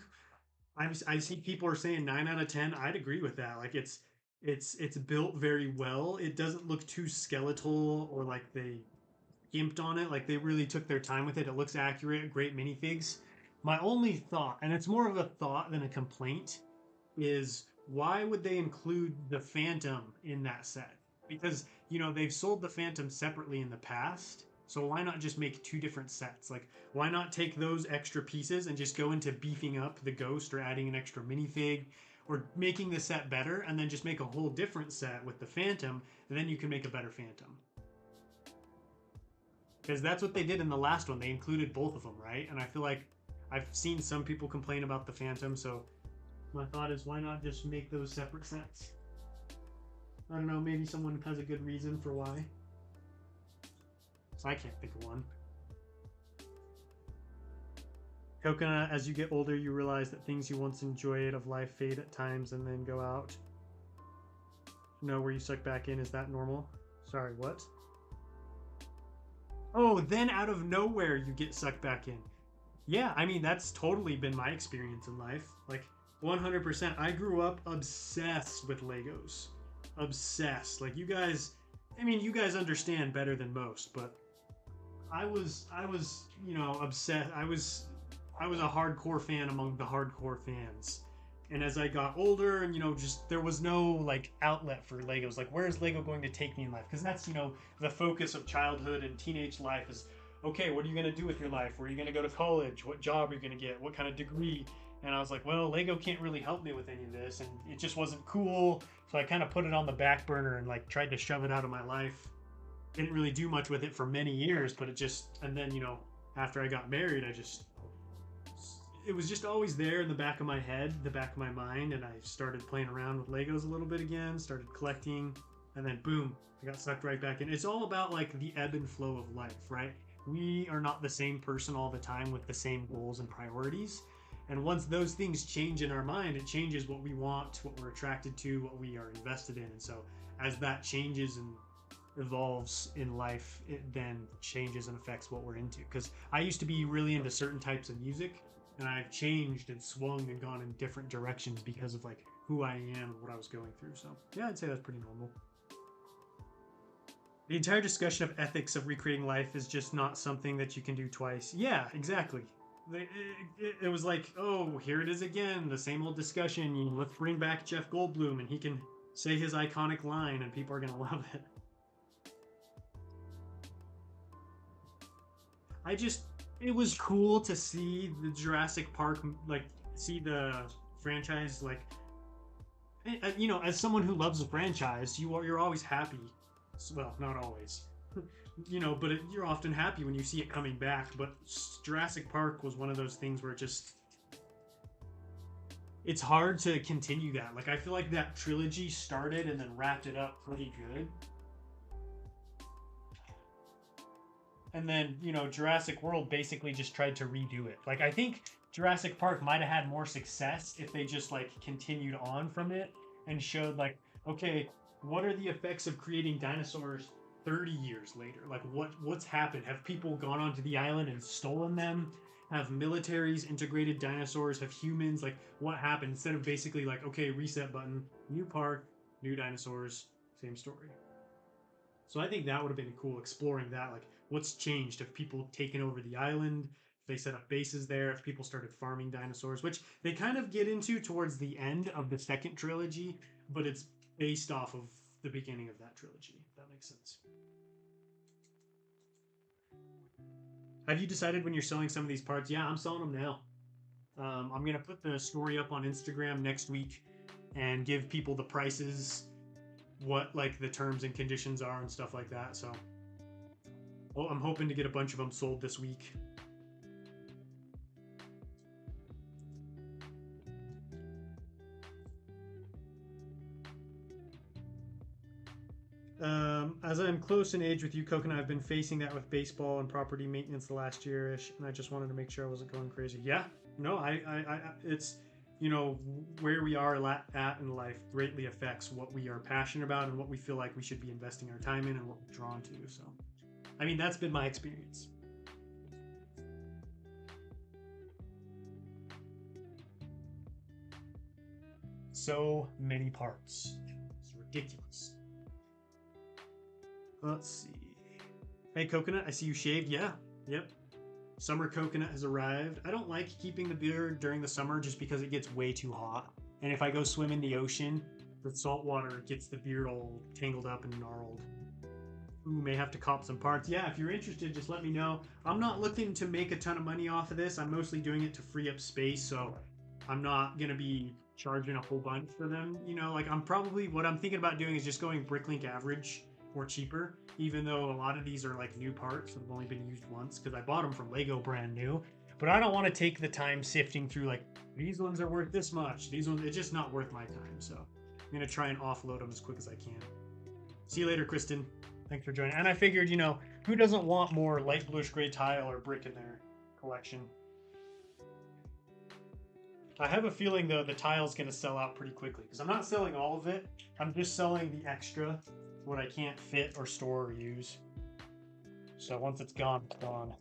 see people are saying 9 out of 10. I'd agree with that. Like it's built very well. It doesn't look too skeletal or like they gimped on it. Like they really took their time with it. It looks accurate. Great minifigs. My only thought, and it's more of a thought than a complaint, is why would they include the Phantom in that set? Because, they've sold the Phantom separately in the past. So why not just make two different sets? Like, why not take those extra pieces and just go into beefing up the Ghost or adding an extra minifig or making the set better and then just make a whole different set with the Phantom, and then you can make a better Phantom. Because that's what they did in the last one. They included both of them, right? And I feel like I've seen some people complain about the Phantom, so my thought is why not just make those separate sets? I don't know, maybe someone has a good reason for why. So I can't think of one. Coconut, as you get older, you realize that things you once enjoyed of life fade at times and then go out. No, where you suck back in, is that normal? Sorry, what? Oh, then out of nowhere you get sucked back in. Yeah, I mean, that's totally been my experience in life. Like, 100%. I grew up obsessed with Legos. Obsessed. Like, you guys understand better than most, but I was, obsessed. I was a hardcore fan among the hardcore fans. And as I got older and, just there was no like outlet for Legos. Like, where is Lego going to take me in life? Because that's, the focus of childhood and teenage life is, okay, what are you going to do with your life? Where are you going to go to college? What job are you going to get? What kind of degree? And I was like, well, Lego can't really help me with any of this. And it just wasn't cool. So I kind of put it on the back burner and like tried to shove it out of my life. Didn't really do much with it for many years, but and then, after I got married, it was just always there in the back of my head, the back of my mind. And I started playing around with Legos a little bit again, started collecting, and then boom, I got sucked right back in. It's all about like the ebb and flow of life, right? We are not the same person all the time with the same goals and priorities. And once those things change in our mind, it changes what we want, what we're attracted to, what we are invested in. And so as that changes and evolves in life, it then changes and affects what we're into. Because I used to be really into certain types of music, and I've changed and swung and gone in different directions because of like who I am and what I was going through. So yeah, I'd say that's pretty normal. The entire discussion of ethics of recreating life is just not something that you can do twice. Yeah, exactly. it was like, oh, here it is again, the same old discussion. Let's bring back Jeff Goldblum and he can say his iconic line and people are gonna love it. It was cool to see the Jurassic Park, like, see the franchise, like, you know, as someone who loves the franchise, you're always happy. Well, not always, you know, but you're often happy when you see it coming back. But Jurassic Park was one of those things where it's hard to continue that. Like, I feel like that trilogy started and then wrapped it up pretty good. And then, you know, Jurassic World basically just tried to redo it. Like, I think Jurassic Park might have had more success if they just, like, continued on from it and showed, like, okay, what are the effects of creating dinosaurs 30 years later? Like, what's happened? Have people gone onto the island and stolen them? Have militaries integrated dinosaurs? Have humans? Like, what happened? Instead of basically, like, okay, reset button, new park, new dinosaurs, same story. So I think that would have been cool, exploring that. Like, what's changed? Have people taken over the island? If they set up bases there? If people started farming dinosaurs? Which they kind of get into towards the end of the second trilogy, but it's based off of the beginning of that trilogy, if that makes sense. Have you decided when you're selling some of these parts? Yeah, I'm selling them now. I'm going to put the story up on Instagram next week and give people the prices, what like the terms and conditions are and stuff like that. So well, I'm hoping to get a bunch of them sold this week. As I'm close in age with you, Coconut, I've been facing that with baseball and property maintenance the last year-ish, and I just wanted to make sure I wasn't going crazy. Yeah, no, it's, you know, where we are at in life greatly affects what we are passionate about and what we feel like we should be investing our time in and what we're drawn to. So, I mean, that's been my experience. So many parts. It's ridiculous. Let's see. Hey, Coconut, I see you shaved. Yeah, yep. Summer Coconut has arrived. I don't like keeping the beard during the summer just because it gets way too hot. And if I go swim in the ocean, the salt water gets the beard all tangled up and gnarled. Ooh, may have to cop some parts. Yeah, if you're interested, just let me know. I'm not looking to make a ton of money off of this. I'm mostly doing it to free up space, so I'm not going to be charging a whole bunch for them. You know, like what I'm thinking about doing is just going Bricklink average or cheaper, even though a lot of these are like new parts that have only been used once because I bought them from Lego brand new. But I don't want to take the time sifting through like these ones are worth this much, these ones, it's just not worth my time. So I'm gonna try and offload them as quick as I can. See you later, Kristen. Thanks for joining. And I figured, you know, who doesn't want more light bluish gray tile or brick in their collection? I have a feeling though the tile's gonna sell out pretty quickly because I'm not selling all of it. I'm just selling the extra, what I can't fit or store or use. So once it's gone, it's gone.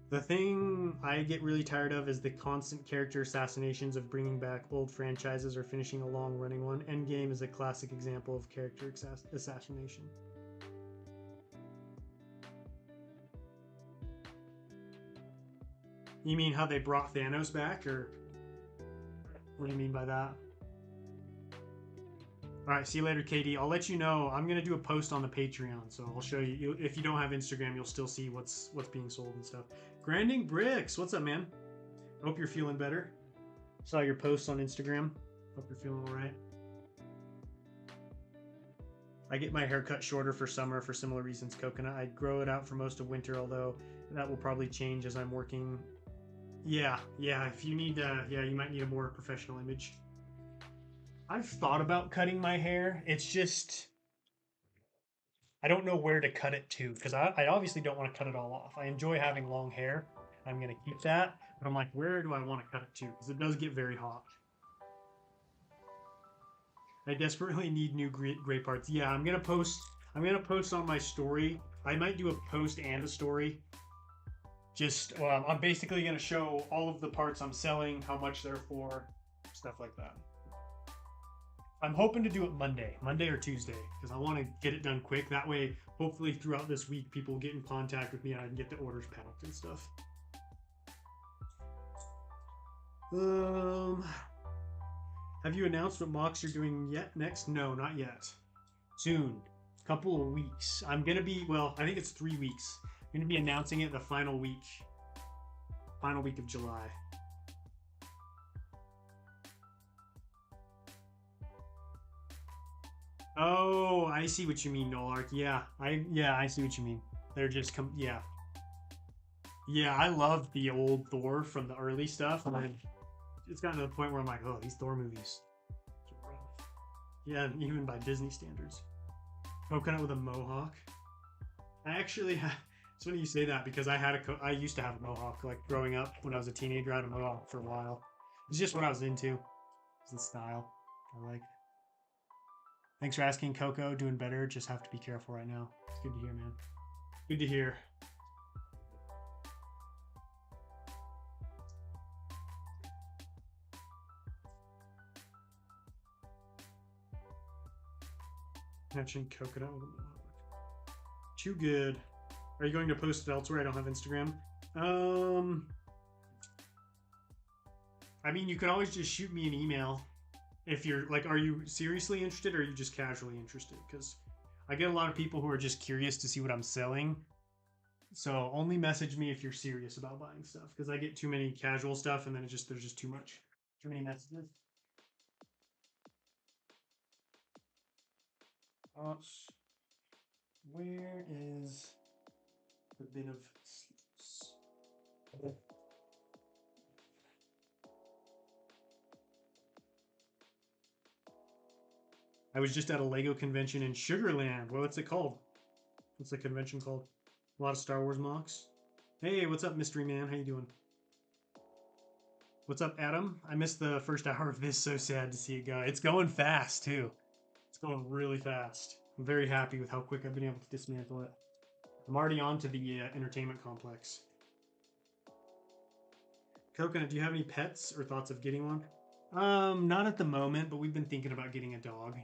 The thing I get really tired of is the constant character assassinations of bringing back old franchises or finishing a long-running one. Endgame is a classic example of character assassination. You mean how they brought Thanos back, or what do you mean by that? All right, see you later, Katie. I'll let you know. I'm gonna do a post on the Patreon, so I'll show you. If you don't have Instagram, you'll still see what's being sold and stuff. Grinding Bricks, what's up, man? Hope you're feeling better. Saw your posts on Instagram. Hope you're feeling all right. I get my hair cut shorter for summer for similar reasons, Coconut. I grow it out for most of winter, although that will probably change as I'm working. Yeah. If you need, you might need a more professional image. I've thought about cutting my hair. It's just, I don't know where to cut it to because I obviously don't want to cut it all off. I enjoy having long hair. I'm going to keep that. But I'm like, where do I want to cut it to? Because it does get very hot. I desperately need new gray parts. Yeah, I'm going to post on my story. I might do a post and a story. Just, I'm basically going to show all of the parts I'm selling, how much they're for, stuff like that. I'm hoping to do it Monday or Tuesday, because I want to get it done quick. That way, hopefully throughout this week, people will get in contact with me and I can get the orders packed and stuff. Have you announced what MOCs you're doing yet next? No, not yet. Soon. Couple of weeks. I'm gonna be, well, I think it's 3 weeks. I'm gonna be announcing it the final week of July. Oh, I see what you mean, Nolark. Yeah, I see what you mean. They're just yeah. Yeah, I loved the old Thor from the early stuff, and it's gotten to the point where I'm like, oh, these Thor movies. Yeah, even by Disney standards. Coconut with a mohawk. I actually have. It's funny you say that because I used to have a mohawk like growing up when I was a teenager. I had a mohawk for a while. It's just what I was into. It's the style I like. Thanks for asking, Coco. Doing better. Just have to be careful right now. It's good to hear, man. Good to hear. Mentioned coconut with a mohawk. Too good. Are you going to post it elsewhere? I don't have Instagram. I mean, you can always just shoot me an email if you're like, are you seriously interested or are you just casually interested? Because I get a lot of people who are just curious to see what I'm selling. So only message me if you're serious about buying stuff, because I get too many casual stuff and then there's just too many messages. Where is the bin of sleeps? I was just at a LEGO convention in Sugarland. Well, what's it called? What's the convention called? A lot of Star Wars MOCs. Hey, what's up, Mystery Man? How you doing? What's up, Adam? I missed the first hour of this. So sad to see it go. It's going fast, too. It's going really fast. I'm very happy with how quick I've been able to dismantle it. I'm already on to the entertainment complex. Coconut, do you have any pets or thoughts of getting one? Not at the moment, but we've been thinking about getting a dog.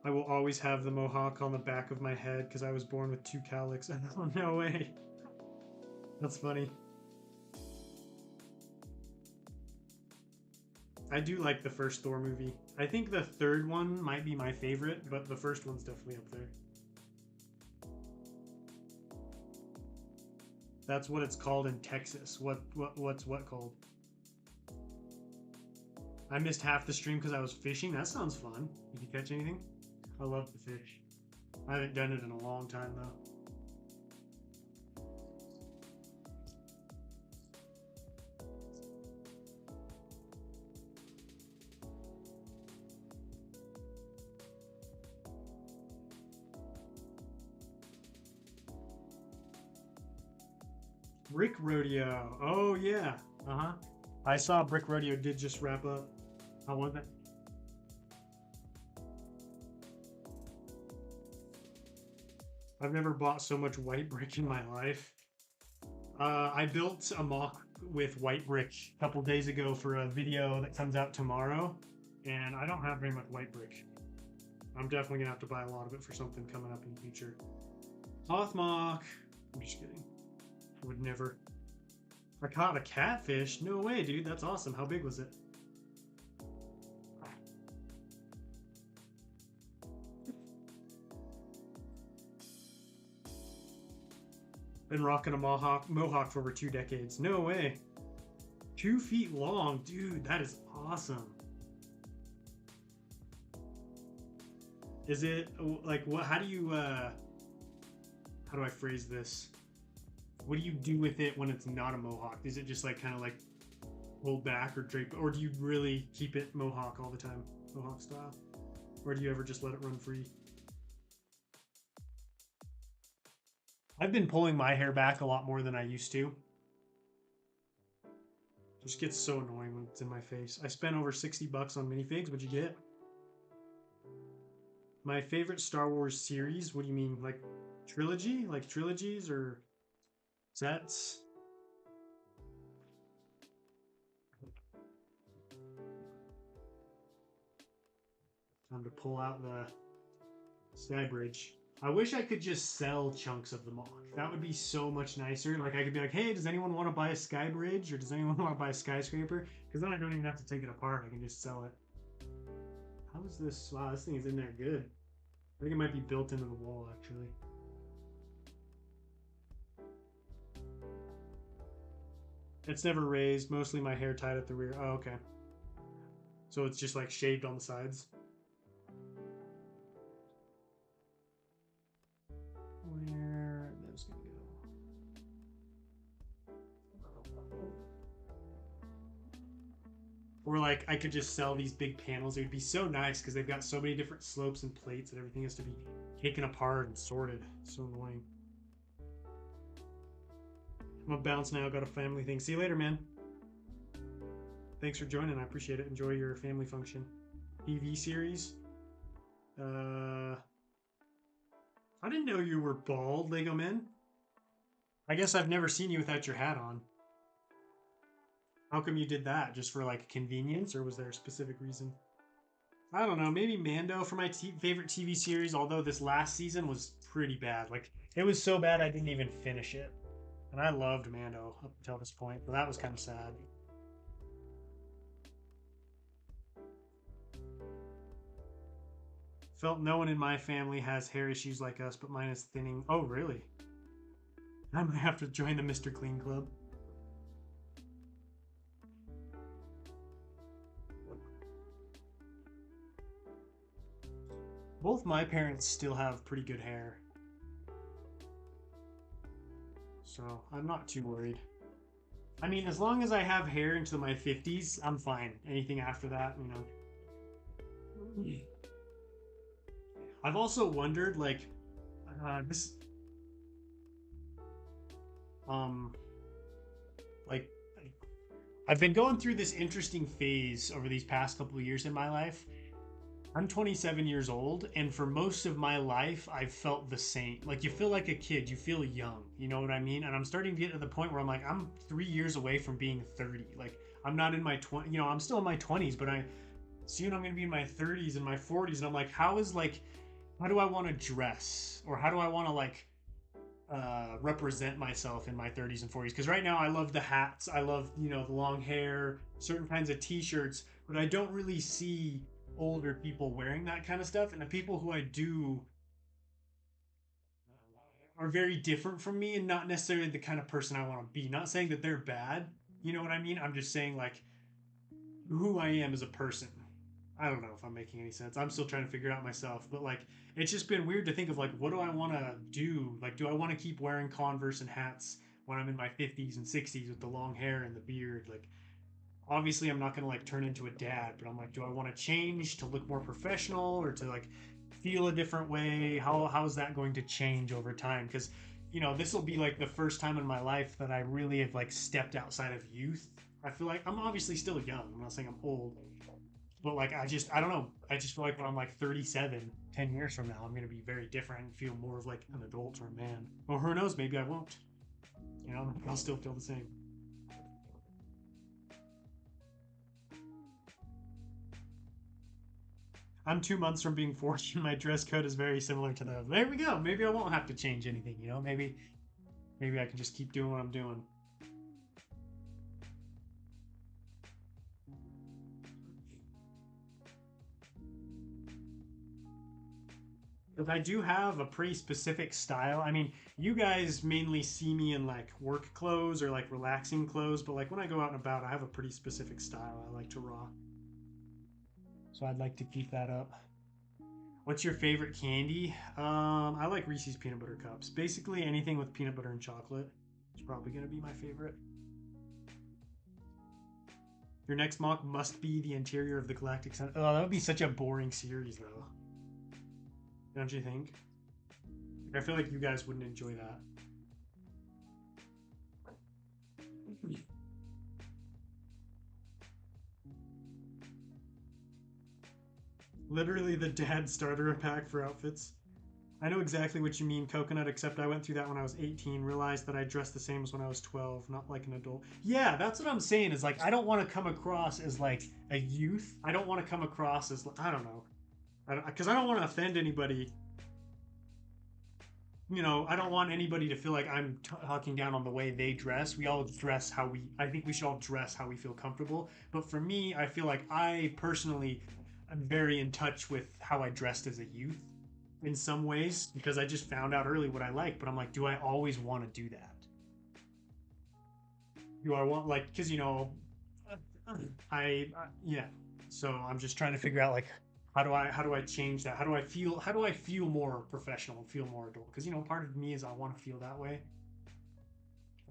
I will always have the mohawk on the back of my head because I was born with 2 cowlicks. Oh, no way. That's funny. I do like the first Thor movie. I think the third one might be my favorite, but the first one's definitely up there. That's what it's called in Texas. What's what called? I missed half the stream because I was fishing. That sounds fun. Did you catch anything? I love to fish. I haven't done it in a long time though. Brick Rodeo. Oh yeah. Uh-huh. I saw Brick Rodeo did just wrap up. How was it? I've never bought so much white brick in my life. I built a MOC with white brick a couple days ago for a video that comes out tomorrow, and I don't have very much white brick. I'm definitely gonna have to buy a lot of it for something coming up in the future. Hoth MOC. I'm just kidding. I would never. I caught a catfish? No way, dude. That's awesome. How big was it? Been rocking a mohawk for over 2 decades. No way. 2 feet long. Dude, that is awesome. Is it, like, what, how do I phrase this? What do you do with it when it's not a mohawk? Is it just like kind of like pulled back or draped, or do you really keep it mohawk all the time, mohawk style? Or do you ever just let it run free? I've been pulling my hair back a lot more than I used to. It just gets so annoying when it's in my face. I spent over 60 bucks on minifigs. What'd you get? My favorite Star Wars series? What do you mean? Like trilogy? Like trilogies or sets? Time to pull out the Sky Bridge. I wish I could just sell chunks of the MOC. That would be so much nicer. Like I could be like, hey, does anyone want to buy a Sky Bridge, or does anyone want to buy a skyscraper? Because then I don't even have to take it apart. I can just sell it. How is this? Wow, this thing is in there good. I think it might be built into the wall, actually. It's never raised. Mostly my hair tied at the rear. Oh, okay. So it's just like shaved on the sides. Where are those gonna go? Or like I could just sell these big panels. It would be so nice because they've got so many different slopes and plates and everything has to be taken apart and sorted. It's so annoying. I'm gonna bounce now. Got a family thing. See you later, man. Thanks for joining. I appreciate it. Enjoy your family function. TV series. I didn't know you were bald, Lego Man. I guess I've never seen you without your hat on. How come you did that? Just for like convenience, or was there a specific reason? I don't know. Maybe Mando for my favorite TV series, although this last season was pretty bad. Like, it was so bad I didn't even finish it. And I loved Mando up until this point, but that was kind of sad. Felt no one in my family has hair issues like us, but mine is thinning. Oh, really? I might have to join the Mr. Clean Club. Both my parents still have pretty good hair. So I'm not too worried. I mean, as long as I have hair into my 50s, I'm fine. Anything after that, you know. I've also wondered, like, like, I've been going through this interesting phase over these past couple of years in my life. I'm 27 years old, and for most of my life, I've felt the same. Like, you feel like a kid, you feel young, you know what I mean? And I'm starting to get to the point where I'm like, I'm 3 years away from being 30. Like, I'm not in my 20s, you know, I'm still in my 20s, but soon I'm gonna be in my 30s and my 40s, and I'm like, how do I want to dress, or how do I want to like represent myself in my 30s and 40s? Because right now I love the hats, I love, you know, the long hair, certain kinds of t-shirts, but I don't really see older people wearing that kind of stuff, and the people who I do are very different from me and not necessarily the kind of person I want to be. Not saying that they're bad, you know what I mean? I'm just saying like who I am as a person. I don't know if I'm making any sense. I'm still trying to figure it out myself, but like it's just been weird to think of like, what do I want to do? Like, do I want to keep wearing Converse and hats when I'm in my 50s and 60s with the long hair and the beard? Like, obviously I'm not going to like turn into a dad, but I'm like, do I want to change to look more professional or to like feel a different way? How's that going to change over time? Because, you know, this will be like the first time in my life that I really have like stepped outside of youth. I feel like I'm obviously still young. I'm not saying I'm old, but like I don't know. I just feel like when I'm like 37, 10 years from now, I'm going to be very different and feel more of like an adult or a man. Or who knows, maybe I won't. You know, I'll still feel the same. I'm 2 months from being 40 and my dress code is very similar to those. There we go. Maybe I won't have to change anything, you know? Maybe I can just keep doing what I'm doing. Because I do have a pretty specific style. I mean, you guys mainly see me in like work clothes or like relaxing clothes, but like when I go out and about, I have a pretty specific style I like to rock. So I'd like to keep that up. What's your favorite candy? I like Reese's peanut butter cups. Basically anything with peanut butter and chocolate is probably going to be my favorite. Your next mock must be the interior of the Galactic Center. Oh, that would be such a boring series, though. Don't you think? I feel like you guys wouldn't enjoy that. Literally the dad starter pack for outfits. I know exactly what you mean, Coconut, except I went through that when I was 18, realized that I dressed the same as when I was 12, not like an adult. Yeah, that's what I'm saying, is like, I don't want to come across as like a youth. I don't want to come across as, I don't know. Because I don't want to offend anybody. You know, I don't want anybody to feel like I'm talking down on the way they dress. We all dress how I think we should all dress how we feel comfortable. But for me, I feel like I personally am very in touch with how I dressed as a youth in some ways because I just found out early what I like. But I'm like, do I always want to do that? Do I want, like, because, you know, yeah. So I'm just trying to figure out, like, how do I change that? How do I feel more professional and feel more adult? Because, you know, part of me is I want to feel that way.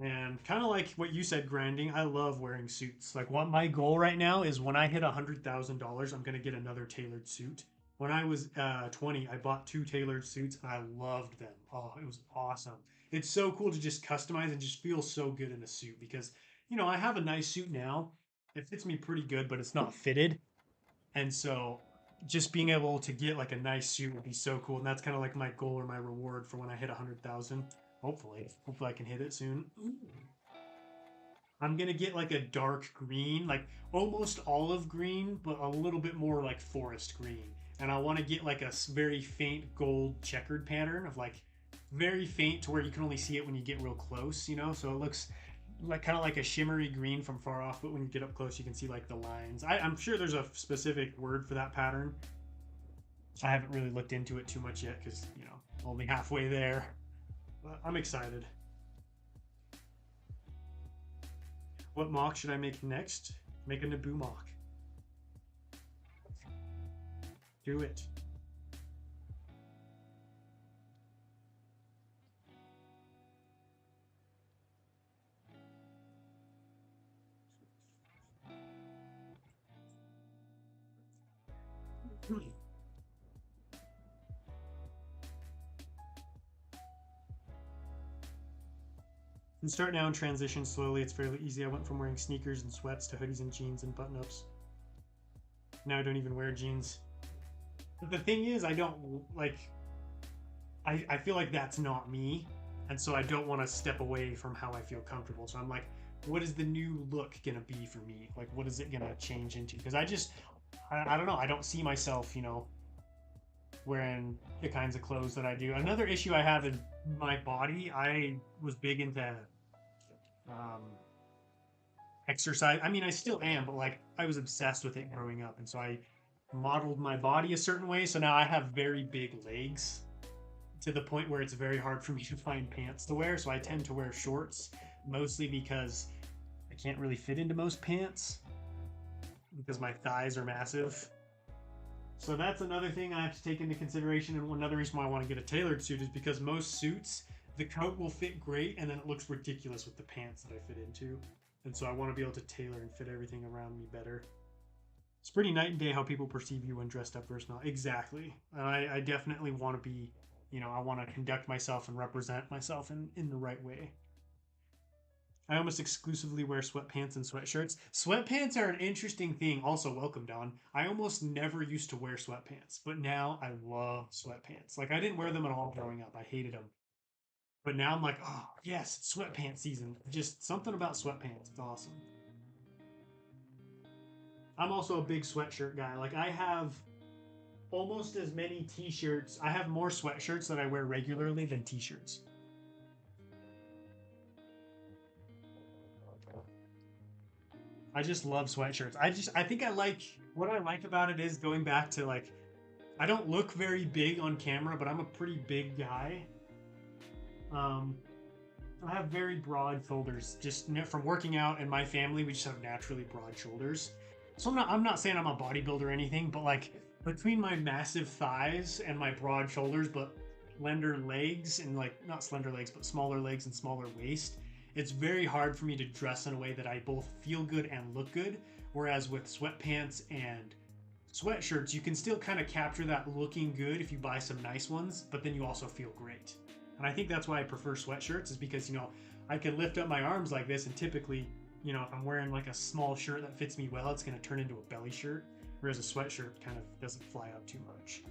And kind of like what you said, grinding, I love wearing suits. Like, what my goal right now is when I hit $100,000, I'm gonna get another tailored suit. When I was 20, I bought 2 tailored suits and I loved them. Oh, it was awesome. It's so cool to just customize and just feel so good in a suit because, you know, I have a nice suit now. It fits me pretty good, but it's not fitted. And so just being able to get like a nice suit would be so cool. And that's kind of like my goal or my reward for when I hit 100,000. Hopefully I can hit it soon. Ooh. I'm gonna get like a dark green, like almost olive green, but a little bit more like forest green. And I want to get like a very faint gold checkered pattern of like very faint to where you can only see it when you get real close, you know? So it looks like kind of like a shimmery green from far off, but when you get up close, you can see like the lines. I'm sure there's a specific word for that pattern. I haven't really looked into it too much yet because, you know, only halfway there. But I'm excited. What MOC should I make next? Make a Naboo MOC. Do it. And start now and transition slowly. It's fairly easy. I went from wearing sneakers and sweats to hoodies and jeans and button-ups. Now I don't even wear jeans. But the thing is, I don't like. I feel like that's not me, and so I don't want to step away from how I feel comfortable. So I'm like, what is the new look gonna be for me? Like, what is it gonna change into? Because I don't know. I don't see myself, you know, wearing the kinds of clothes that I do. Another issue I have in my body, I was big into exercise. I mean, I still am, but like I was obsessed with it growing up, and so I modeled my body a certain way. So now I have very big legs to the point where it's very hard for me to find pants to wear. So I tend to wear shorts mostly because I can't really fit into most pants because my thighs are massive. So that's another thing I have to take into consideration, and another reason why I want to get a tailored suit is because most suits, the coat will fit great, and then it looks ridiculous with the pants that I fit into. And so I want to be able to tailor and fit everything around me better. It's pretty night and day how people perceive you when dressed up versus not. Exactly. I definitely want to be, you know, I want to conduct myself and represent myself in the right way. I almost exclusively wear sweatpants and sweatshirts. Sweatpants are an interesting thing. Also, welcome, Don. I almost never used to wear sweatpants, but now I love sweatpants. Like, I didn't wear them at all growing up. I hated them. But now I'm like, oh, yes, it's sweatpants season. Just something about sweatpants. It's awesome. I'm also a big sweatshirt guy. Like, I have almost as many t-shirts. I have more sweatshirts that I wear regularly than t-shirts. I just love sweatshirts. I think what I like about it is going back to like, I don't look very big on camera, but I'm a pretty big guy. I have very broad shoulders just from working out, and my family, we just have naturally broad shoulders. So I'm not saying I'm a bodybuilder or anything, but like between my massive thighs and my broad shoulders, but slender legs and like not slender legs, but smaller legs and smaller waist, it's very hard for me to dress in a way that I both feel good and look good. Whereas with sweatpants and sweatshirts, you can still kind of capture that looking good if you buy some nice ones, but then you also feel great. And I think that's why I prefer sweatshirts, is because, you know, I can lift up my arms like this, and typically, you know, if I'm wearing like a small shirt that fits me well, it's going to turn into a belly shirt, whereas a sweatshirt kind of doesn't fly out too much.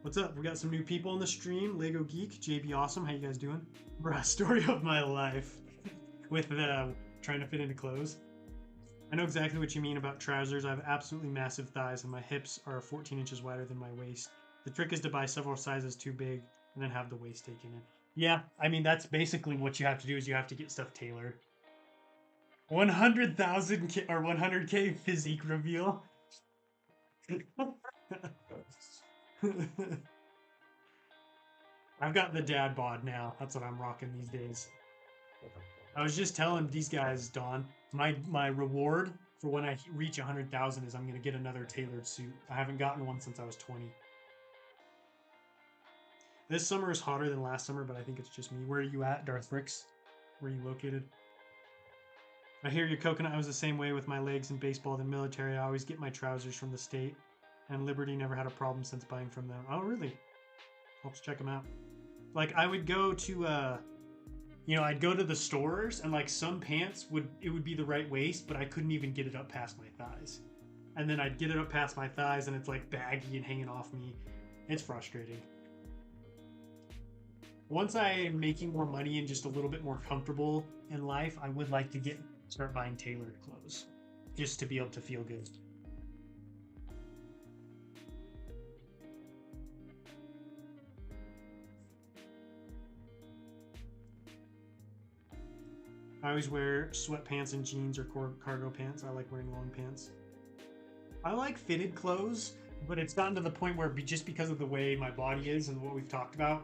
What's up? We got some new people in the stream. Lego Geek, JB Awesome, how you guys doing? Bruh, story of my life with trying to fit into clothes. I know exactly what you mean about trousers. I have absolutely massive thighs and my hips are 14 inches wider than my waist. The trick is to buy several sizes too big and then have the waist taken in. Yeah, I mean, that's basically what you have to do is you have to get stuff tailored. 100,000 or 100K physique reveal. I've got the dad bod now. That's what I'm rocking these days. I was just telling these guys, Don, my reward for when I reach 100,000 is I'm gonna get another tailored suit. I haven't gotten one since I was 20. This summer is hotter than last summer, but I think it's just me. Where are you at, Darth Bricks? Where are you located? I hear you, Coconut. I was the same way with my legs in baseball than military. I always get my trousers from the state, and Liberty never had a problem since buying from them. Oh, really? I'll have to check them out. Like, I would go to, you know, I'd go to the stores, and like some pants would be the right waist, but I couldn't even get it up past my thighs. And then I'd get it up past my thighs, and it's like baggy and hanging off me. It's frustrating. Once I am making more money and just a little bit more comfortable in life, I would like to start buying tailored clothes just to be able to feel good. I always wear sweatpants and jeans or cargo pants. I like wearing long pants. I like fitted clothes, but it's gotten to the point where just because of the way my body is and what we've talked about,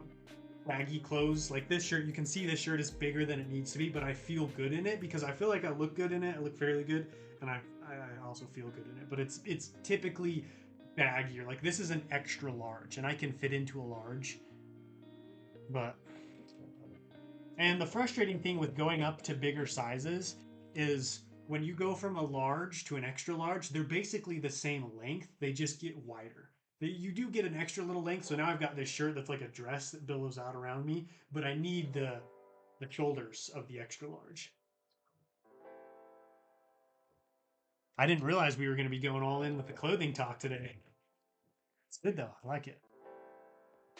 baggy clothes like this shirt, you can see this shirt is bigger than it needs to be, but I feel good in it because I feel like I look good in it. I look fairly good, and I also feel good in it. But it's typically baggier. Like this is an extra large, and I can fit into a large. But and the frustrating thing with going up to bigger sizes is when you go from a large to an extra large, they're basically the same length. They just get wider. You do get an extra little length, so now I've got this shirt that's like a dress that billows out around me, but I need the shoulders of the extra large. I didn't realize we were going to be going all in with the clothing talk today. It's good though. I like it.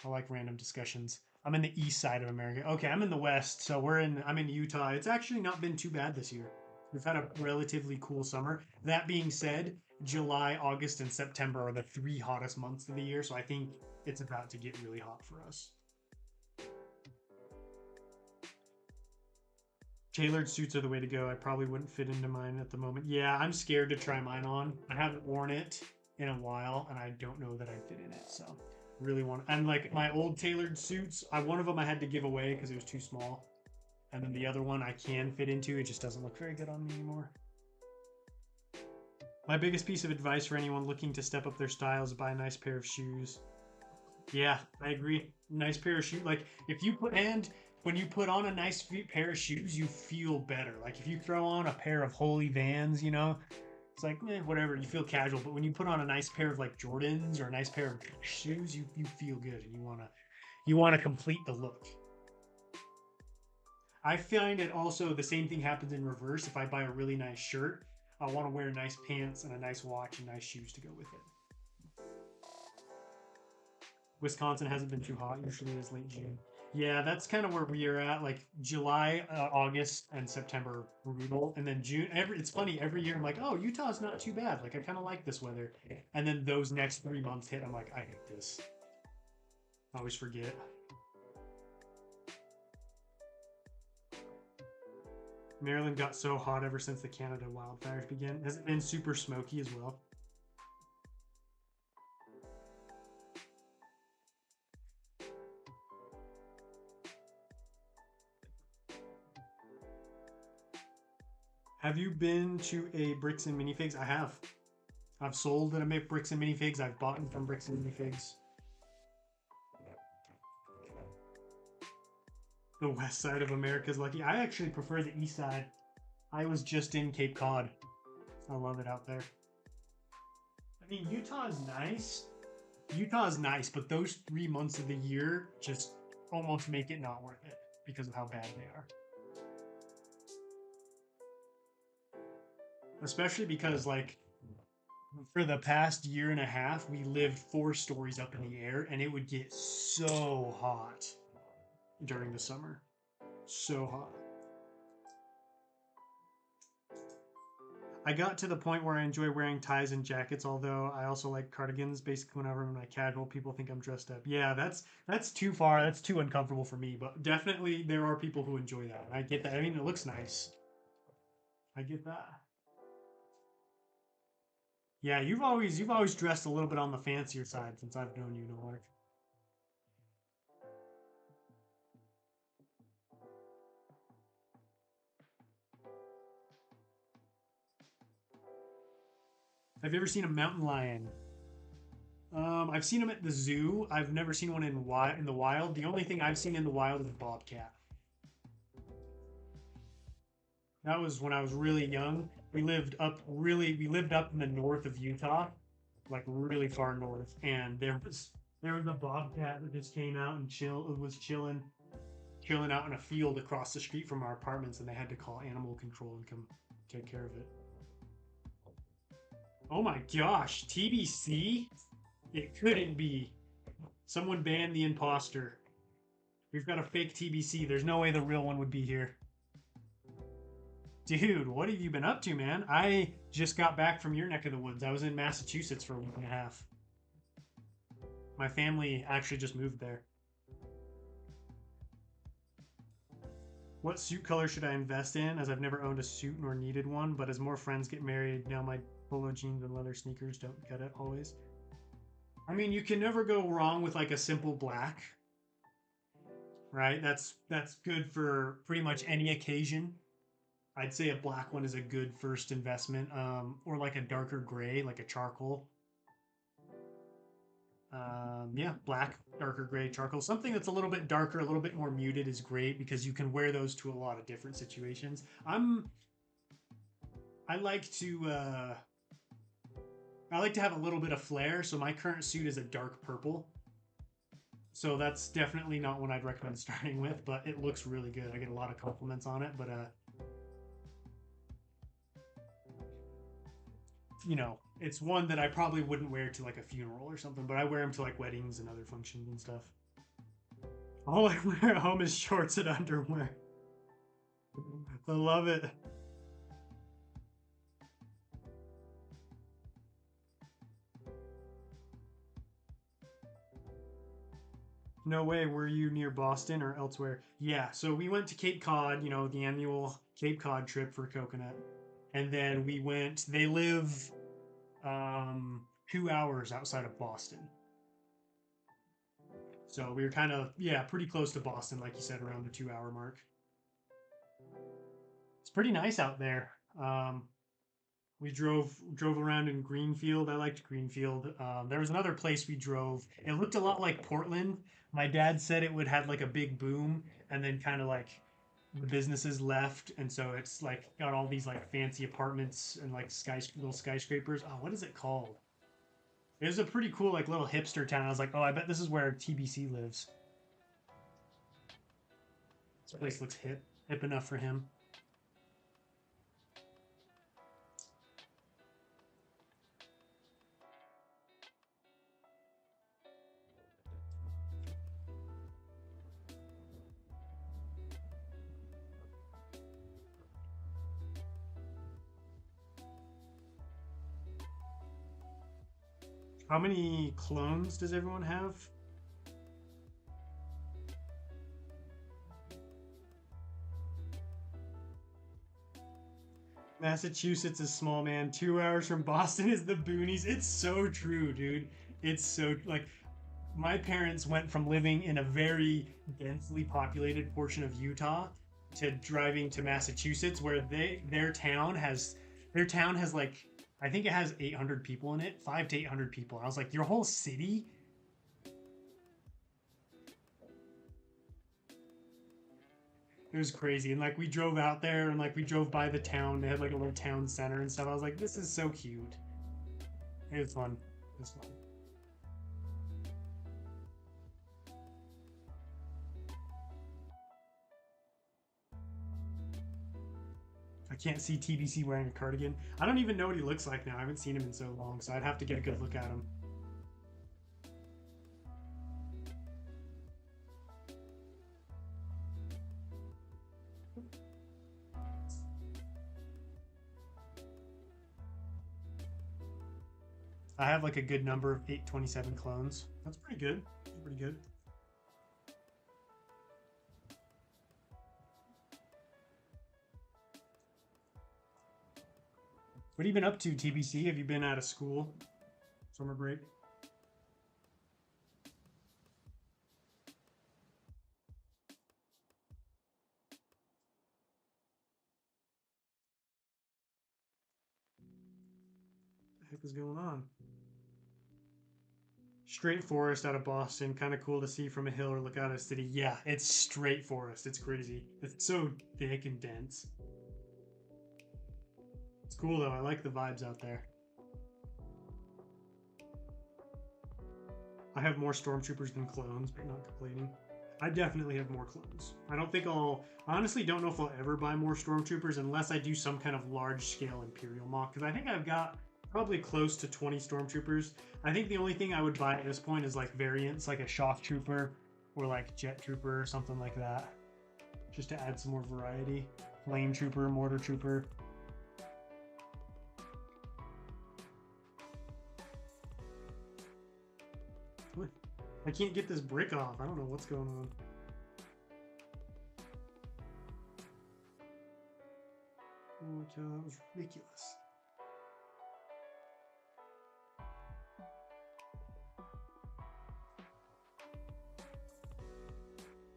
I like random discussions. I'm in the east side of America. Okay, I'm in the west, so I'm in Utah. It's actually not been too bad this year. We've had a relatively cool summer. That being said, July, August, and September are the 3 hottest months of the year, so I think it's about to get really hot for us. Tailored suits are the way to go. I probably wouldn't fit into mine at the moment. Yeah, I'm scared to try mine on. I haven't worn it in a while, and I don't know that I'd fit in it, so really want. And like my old tailored suits, one of them I had to give away because it was too small, and then the other one I can fit into. It just doesn't look very good on me anymore. My biggest piece of advice for anyone looking to step up their style is buy a nice pair of shoes. Yeah, I agree. Nice pair of shoes. Like if you when you put on a nice pair of shoes, you feel better. Like if you throw on a pair of Holy Vans, you know, it's like, whatever, you feel casual. But when you put on a nice pair of like Jordans or a nice pair of shoes, you feel good and you wanna complete the look. I find it also the same thing happens in reverse. If I buy a really nice shirt, I want to wear nice pants and a nice watch and nice shoes to go with it. Wisconsin hasn't been too hot. Usually it's late June. Yeah, that's kind of where we are at. Like July, August, and September brutal, and then June. It's funny every year. I'm like, oh, Utah's not too bad. Like I kind of like this weather, and then those next 3 months hit. I'm like, I hate this. I always forget. Maryland got so hot ever since the Canada wildfires began. Has it been super smoky as well? Have you been to a Bricks and Minifigs? I have. I've sold at a Bricks and Minifigs. I've bought them from Bricks and Minifigs. The west side of America's lucky. I actually prefer the east side. I was just in Cape Cod. I love it out there. I mean, Utah is nice. Utah is nice, but those 3 months of the year just almost make it not worth it because of how bad they are. Especially because, like, for the past year and a half, we lived 4 stories up in the air, and it would get so hot during the summer. So hot. I got to the point where I enjoy wearing ties and jackets, although I also like cardigans. Basically, whenever I'm in my casual, people think I'm dressed up. Yeah, that's too far. That's too uncomfortable for me. But definitely, there are people who enjoy that. I get that. I mean, it looks nice. I get that. Yeah, you've always dressed a little bit on the fancier side since I've known you, Mark. Have you ever seen a mountain lion? I've seen them at the zoo. I've never seen one in the wild. The only thing I've seen in the wild is a bobcat. That was when I was really young. We lived up in the north of Utah, like really far north, and there was a bobcat that just came out and was chilling out in a field across the street from our apartments, and they had to call animal control and come take care of it. Oh my gosh, TBC? It couldn't be. Someone banned the imposter. We've got a fake TBC. There's no way the real one would be here. Dude, what have you been up to, man? I just got back from your neck of the woods. I was in Massachusetts for a week and a half. My family actually just moved there. What suit color should I invest in? As I've never owned a suit nor needed one, but as more friends get married, now my polo jeans and leather sneakers don't cut it always. I mean, you can never go wrong with like a simple black, right? That's good for pretty much any occasion. I'd say a black one is a good first investment, or like a darker gray, like a charcoal. Yeah, black, darker gray, charcoal. Something that's a little bit darker, a little bit more muted is great because you can wear those to a lot of different situations. I like to I like to have a little bit of flair, so my current suit is a dark purple. So that's definitely not one I'd recommend starting with, but it looks really good. I get a lot of compliments on it, but it's one that I probably wouldn't wear to like a funeral or something, but I wear them to like weddings and other functions and stuff. All I wear at home is shorts and underwear. I love it. No way. Were you near Boston or elsewhere? Yeah. So we went to Cape Cod, the annual Cape Cod trip for Coconut. And then we went, they live 2 hours outside of Boston. So we were kind of, yeah, pretty close to Boston, like you said, around the 2 hour mark. It's pretty nice out there. We drove around in Greenfield. I liked Greenfield. There was another place we drove. It looked a lot like Portland. My dad said it would have like a big boom, and then kind of like the businesses left, and so it's like got all these like fancy apartments and like little skyscrapers. Oh, what is it called? It was a pretty cool like little hipster town. I was like, oh, I bet this is where TBC lives. This place looks hip enough for him. How many clones does everyone have? Massachusetts is small, man. 2 hours from Boston is the boonies. It's so true, dude. It's so like my parents went from living in a very densely populated portion of Utah to driving to Massachusetts, where their town has like I think it has 800 people in it, 5 to 800 people. And I was like, your whole city? It was crazy. And like we drove out there and like we drove by the town. They had like a little town center and stuff. I was like, this is so cute. It was fun. It was fun. I can't see TBC wearing a cardigan. I don't even know what he looks like now. I haven't seen him in so long, so I'd have to get a good look at him. I have like a good number of 827 clones. That's pretty good. That's pretty good. What have you been up to, TBC? Have you been out of school? Summer break? What the heck is going on? Straight forest out of Boston. Kind of cool to see from a hill or look out at a city. Yeah, it's straight forest. It's crazy. It's so thick and dense. It's cool though. I like the vibes out there. I have more stormtroopers than clones, but not complaining. I definitely have more clones. I honestly don't know if I'll ever buy more stormtroopers unless I do some kind of large scale Imperial MOC, because I think I've got probably close to 20 stormtroopers. I think the only thing I would buy at this point is like variants, like a shock trooper or like jet trooper or something like that, just to add some more variety. Flame trooper, mortar trooper. I can't get this brick off. I don't know what's going on. Oh my god, that was ridiculous.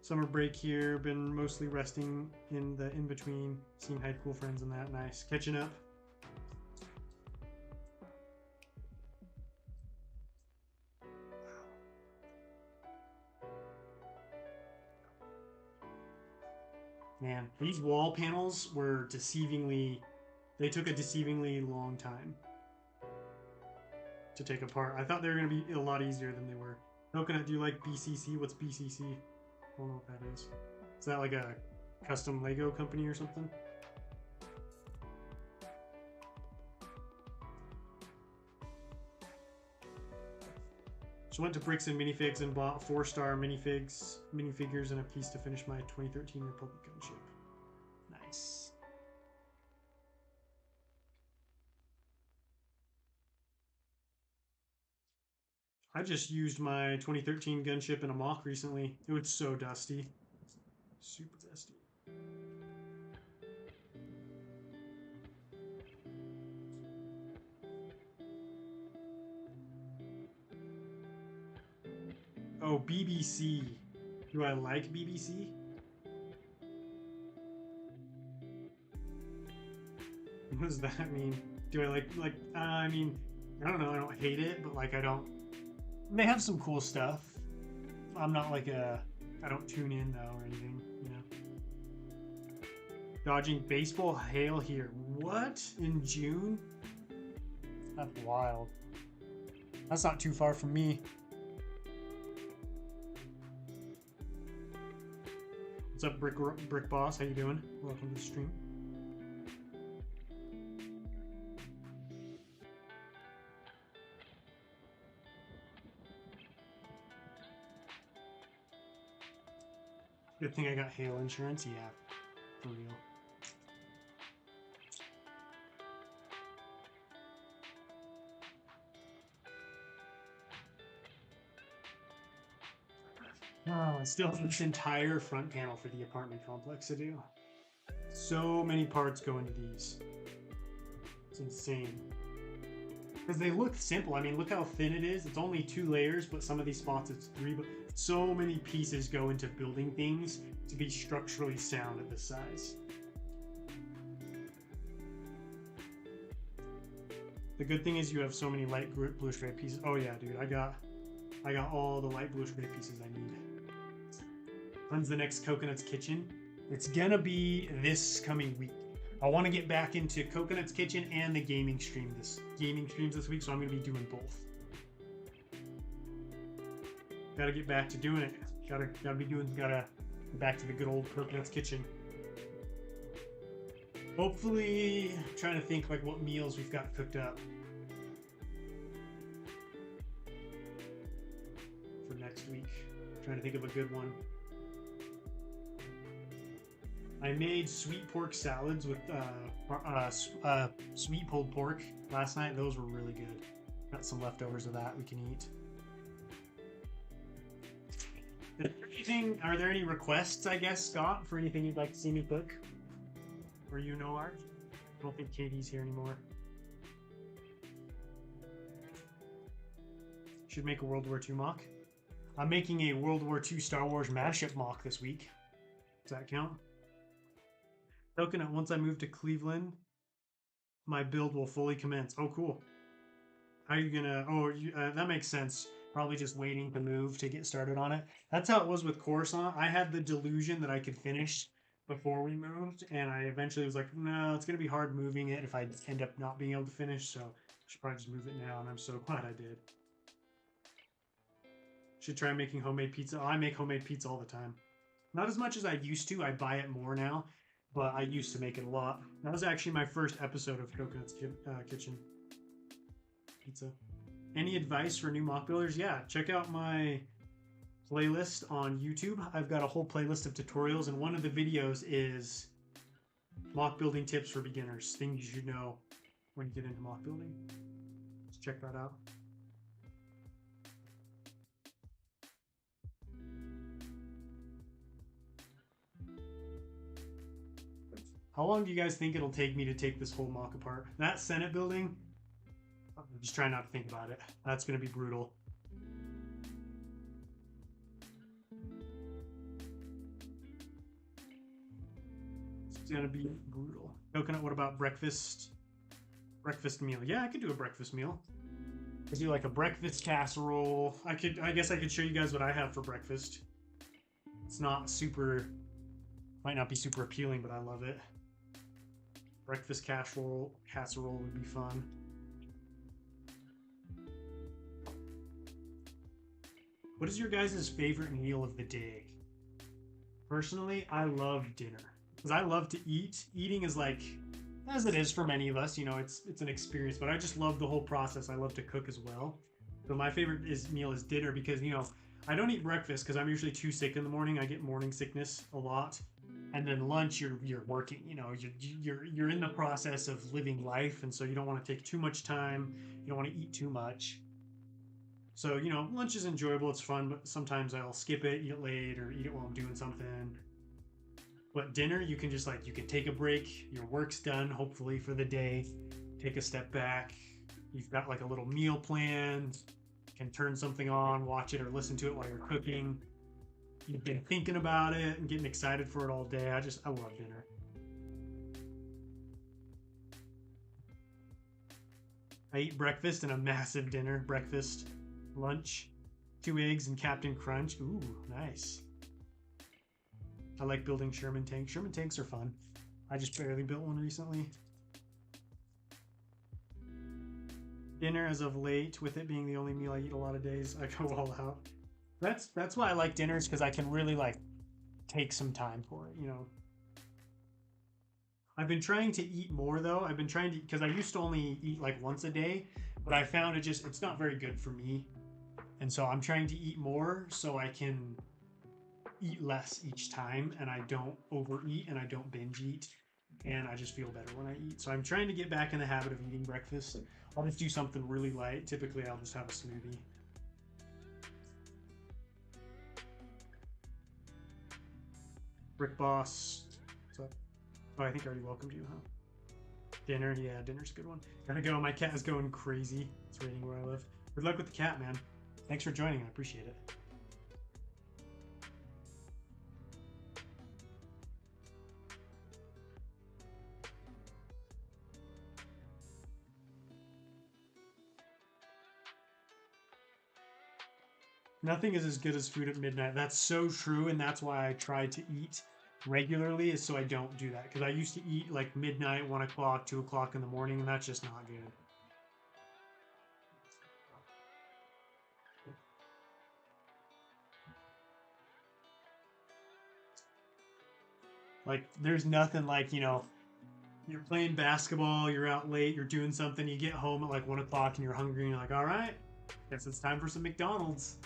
Summer break here. Been mostly resting in the in-between. Seeing high school friends and that. Nice. Catching up. Man, these wall panels were deceivingly... They took a deceivingly long time to take apart. I thought they were going to be a lot easier than they were. Coconut, do you like BCC? What's BCC? I don't know what that is. Is that like a custom Lego company or something? So I went to Bricks and Minifigs and bought 4-star minifigures and a piece to finish my 2013 Republic Gunship. Nice. I just used my 2013 Gunship in a MOC recently. It was so dusty. Super dusty. Oh, BBC. Do I like BBC? What does that mean? Do I I mean, I don't know, I don't hate it, but like I don't... They have some cool stuff. I'm not like I don't tune in though or anything, you know. Dodging baseball hail here. What? In June? That's wild. That's not too far from me. What's up, Brick Boss? How you doing? Welcome to the stream. Good thing I got hail insurance. Yeah, for real. Oh, I still have this entire front panel for the apartment complex to do. So many parts go into these. It's insane. Because they look simple. I mean, look how thin it is. It's only 2 layers, but some of these spots it's 3. But so many pieces go into building things to be structurally sound at this size. The good thing is you have so many light blue stripe pieces. Oh yeah, dude, I got all the light blue stripe pieces I need. When's the next Coconut's Kitchen? It's gonna be this coming week. I want to get back into Coconut's Kitchen and the gaming streams this week, so I'm gonna be doing both. Gotta get back to doing it. Gotta get back to the good old Coconut's Kitchen. Hopefully, I'm trying to think like what meals we've got cooked up for next week. I'm trying to think of a good one. I made sweet pork salads with sweet pulled pork last night. Those were really good. Got some leftovers of that we can eat. Are there any requests, I guess, Scott, for anything you'd like to see me cook? Or you know art? I don't think Katie's here anymore. Should make a World War II mock. I'm making a World War II Star Wars mashup mock this week. Does that count? Coconut, once I move to Cleveland, my build will fully commence. Oh, cool. How are you gonna... Oh, that makes sense. Probably just waiting to move to get started on it. That's how it was with Coruscant. I had the delusion that I could finish before we moved, and I eventually was like, no, it's going to be hard moving it if I end up not being able to finish, so I should probably just move it now, and I'm so glad I did. Should try making homemade pizza. Oh, I make homemade pizza all the time. Not as much as I used to. I buy it more now, but I used to make it a lot. That was actually my first episode of Coconut's Kitchen. Pizza. Any advice for new mock builders? Yeah, check out my playlist on YouTube. I've got a whole playlist of tutorials, and one of the videos is mock building tips for beginners. Things you should know when you get into mock building. Let's check that out. How long do you guys think it'll take me to take this whole mock apart? That Senate building, I'm just trying not to think about it. That's going to be brutal. It's going to be brutal. Coconut, what about breakfast? Breakfast meal. Yeah, I could do a breakfast meal. I could do like a breakfast casserole. I guess I could show you guys what I have for breakfast. It's not super, might not be super appealing, but I love it. Breakfast casserole would be fun. What is your guys' favorite meal of the day? Personally, I love dinner because I love to eat. Eating is like, as it is for many of us, you know, it's an experience, but I just love the whole process. I love to cook as well. So my favorite meal is dinner because, you know, I don't eat breakfast because I'm usually too sick in the morning. I get morning sickness a lot. And then lunch, you're working, you know, you're in the process of living life, and so you don't want to take too much time. You don't want to eat too much. So, you know, lunch is enjoyable, it's fun, but sometimes I'll skip it, eat it late, or eat it while I'm doing something. But dinner, you can just like, you can take a break, your work's done, hopefully, for the day, take a step back. You've got like a little meal plan, you can turn something on, watch it, or listen to it while you're cooking. You've been thinking about it and getting excited for it all day. I love dinner. I eat breakfast and a massive dinner. Breakfast, lunch, 2 eggs and Captain Crunch. Ooh, nice. I like building Sherman tanks. Sherman tanks are fun. I just barely built one recently. Dinner as of late, with it being the only meal I eat a lot of days, I go all out. That's why I like dinners, because I can really like take some time for it, you know. I've been trying to eat more though. I've been trying to, because I used to only eat like once a day, but I found it's not very good for me. And so I'm trying to eat more so I can eat less each time, and I don't overeat and I don't binge eat, and I just feel better when I eat. So I'm trying to get back in the habit of eating breakfast. I'll just do something really light. Typically I'll just have a smoothie. Brick Boss, what's up? Oh, I think I already welcomed you, huh? Dinner, yeah, dinner's a good one. Gotta go, my cat is going crazy. It's raining where I live. Good luck with the cat, man. Thanks for joining, I appreciate it. Nothing is as good as food at midnight. That's so true, and that's why I try to eat regularly, is so I don't do that. Because I used to eat like midnight, 1 o'clock, 2 o'clock in the morning, and that's just not good. Like, there's nothing like, you know, you're playing basketball, you're out late, you're doing something, you get home at like 1 o'clock and you're hungry, and you're like, all right, guess it's time for some McDonald's.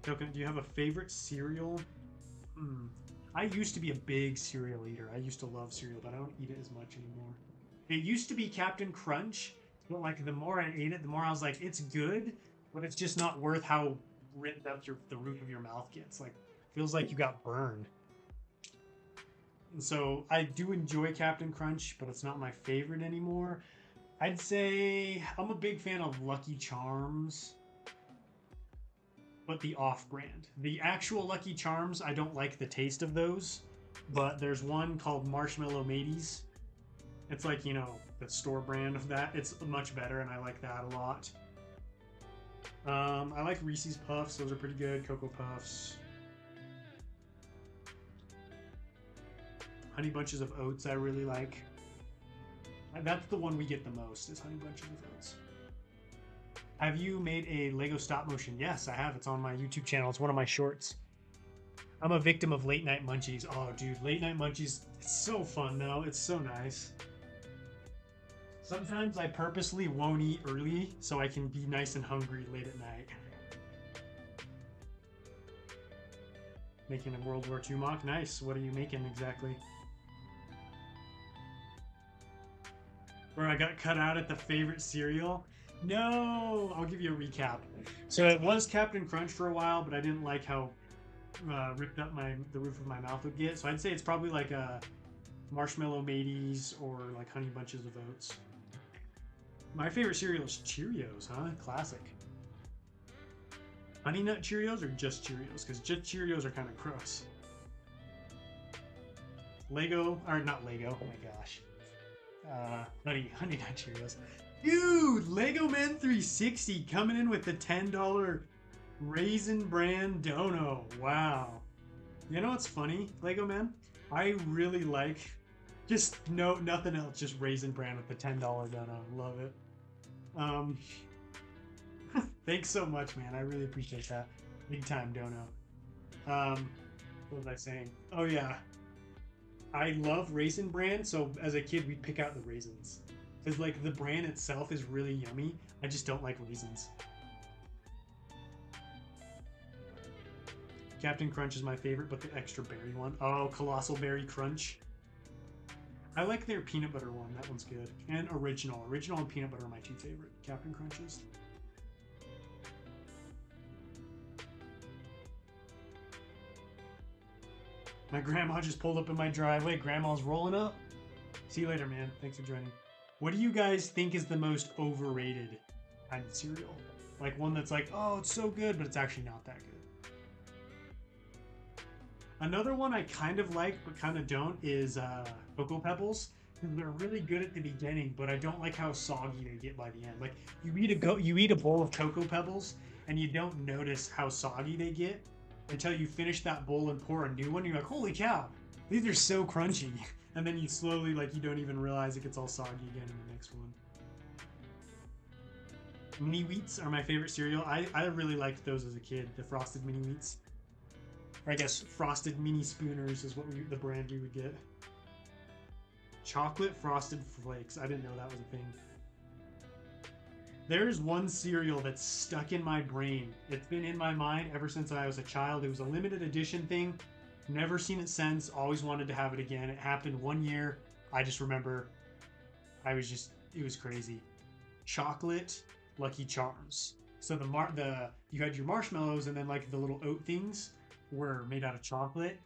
Coconut, do you have a favorite cereal? I used to be a big cereal eater. I used to love cereal, but I don't eat it as much anymore. It used to be Captain Crunch, but like the more I ate it, the more I was like, it's good, but it's just not worth how ripped up the roof of your mouth gets. Like, feels like you got burned. And so I do enjoy Captain Crunch, but it's not my favorite anymore. I'd say I'm a big fan of Lucky Charms, but the off-brand. The actual Lucky Charms, I don't like the taste of those, but there's one called Marshmallow Mateys. It's like, you know, the store brand of that. It's much better, and I like that a lot. I like Reese's Puffs. Those are pretty good. Cocoa Puffs. Honey Bunches of Oats I really like. That's the one we get the most, is Honey Bunches of Oats. Have you made a Lego stop motion? Yes, I have. It's on my YouTube channel. It's one of my shorts. I'm a victim of late night munchies. Oh, dude, late night munchies. It's so fun, though. It's so nice. Sometimes I purposely won't eat early so I can be nice and hungry late at night. Making a World War II MOC? Nice. What are you making exactly? Where I got cut out at the favorite cereal? No! I'll give you a recap. So it was Captain Crunch for a while, but I didn't like how ripped up the roof of my mouth would get. So I'd say it's probably like a Marshmallow Mateys or like Honey Bunches of Oats. My favorite cereal is Cheerios, huh? Classic. Honey Nut Cheerios or just Cheerios? Because just Cheerios are kind of gross. Lego, or not Lego, oh my gosh. Honey Nut Cheerios. Dude, Lego Man 360 coming in with the $10 Raisin Bran Dono. Wow. You know what's funny, Lego Man? I really like just nothing else, just Raisin Bran with the $10 Dono. Love it. Thanks so much, man. I really appreciate that. Big time Dono. What was I saying? Oh yeah. I love Raisin Bran, so as a kid we'd pick out the raisins. Because like the bran itself is really yummy. I just don't like raisins. Captain Crunch is my favorite, but the extra berry one. Oh, Colossal Berry Crunch. I like their peanut butter one. That one's good. And Original. Original and peanut butter are my two favorite Captain Crunches. My grandma just pulled up in my driveway. Grandma's rolling up. See you later, man. Thanks for joining. What do you guys think is the most overrated kind of cereal? Like one that's like, oh, it's so good, but it's actually not that good. Another one I kind of like, but kind of don't, is Cocoa Pebbles. They're really good at the beginning, but I don't like how soggy they get by the end. Like you eat a bowl of Cocoa Pebbles, and you don't notice how soggy they get until you finish that bowl and pour a new one. You're like, holy cow, these are so crunchy. And then you slowly, like, you don't even realize it gets all soggy again in the next one. Mini Wheats are my favorite cereal. I really liked those as a kid, the Frosted Mini Wheats. Or I guess Frosted Mini Spooners is what the brand we would get. Chocolate Frosted Flakes. I didn't know that was a thing. There's one cereal that's stuck in my brain. It's been in my mind ever since I was a child. It was a limited edition thing. Never seen it since. Always wanted to have it again. It happened one year. I just remember it was crazy. Chocolate Lucky Charms. So you had your marshmallows, and then like the little oat things were made out of chocolate.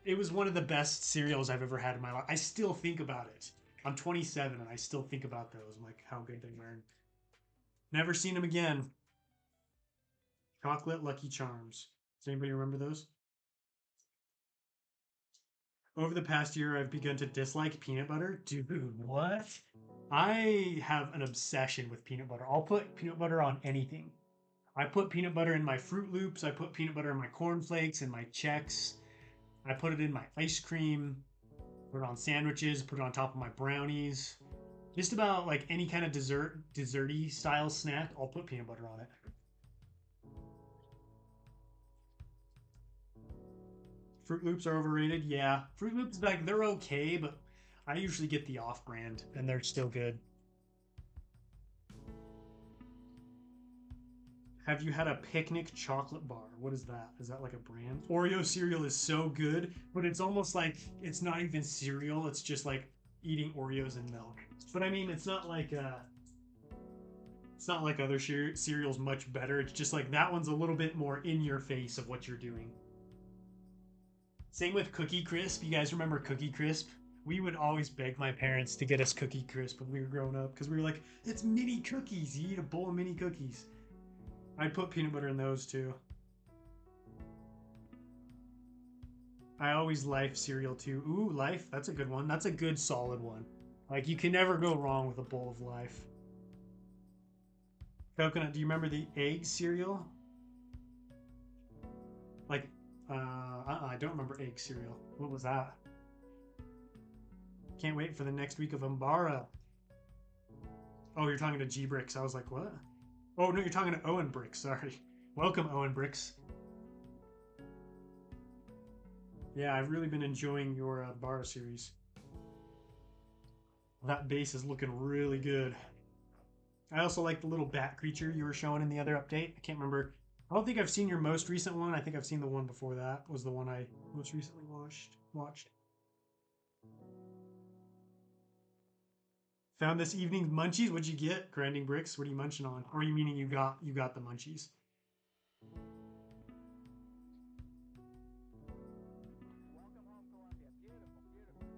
It was one of the best cereals I've ever had in my life. I still think about it. I'm 27 and I still think about those. I'm like, how good they were. Never seen them again. Chocolate Lucky Charms. Does anybody remember those? Over the past year, I've begun to dislike peanut butter. Dude, what? I have an obsession with peanut butter. I'll put peanut butter on anything. I put peanut butter in my Fruit Loops. I put peanut butter in my cornflakes and my Chex. I put it in my ice cream. Put it on sandwiches. Put it on top of my brownies. Just about like any kind of desserty style snack, I'll put peanut butter on it. Fruit Loops are overrated. Yeah, Fruit Loops, like, they're okay, but I usually get the off-brand, and they're still good. Have you had a picnic chocolate bar? What is that? Is that like a brand? Oreo cereal is so good, but it's almost like it's not even cereal. It's just like eating Oreos and milk. But I mean, it's not like other cereals much better. It's just like that one's a little bit more in your face of what you're doing. Same with Cookie Crisp. You guys remember Cookie Crisp? We would always beg my parents to get us Cookie Crisp when we were growing up because we were like, it's mini cookies. You eat a bowl of mini cookies. I'd put peanut butter in those too. I always Life cereal too. Ooh, Life, that's a good one. That's a good solid one. Like you can never go wrong with a bowl of Life. Coconut, do you remember the egg cereal? Like, I don't remember egg cereal. What was that? Can't wait for the next week of Umbara. Oh, you're talking to G Bricks. I was like, what? Oh, no, you're talking to Owen Bricks. Sorry. Welcome, Owen Bricks. Yeah, I've really been enjoying your Bara series. That base is looking really good. I also like the little bat creature you were showing in the other update. I can't remember. I don't think I've seen your most recent one. I think I've seen the one before that. Was the one I most recently watched. Found this evening's munchies. What'd you get? Grinding bricks. What are you munching on? Or are you meaning you got the munchies?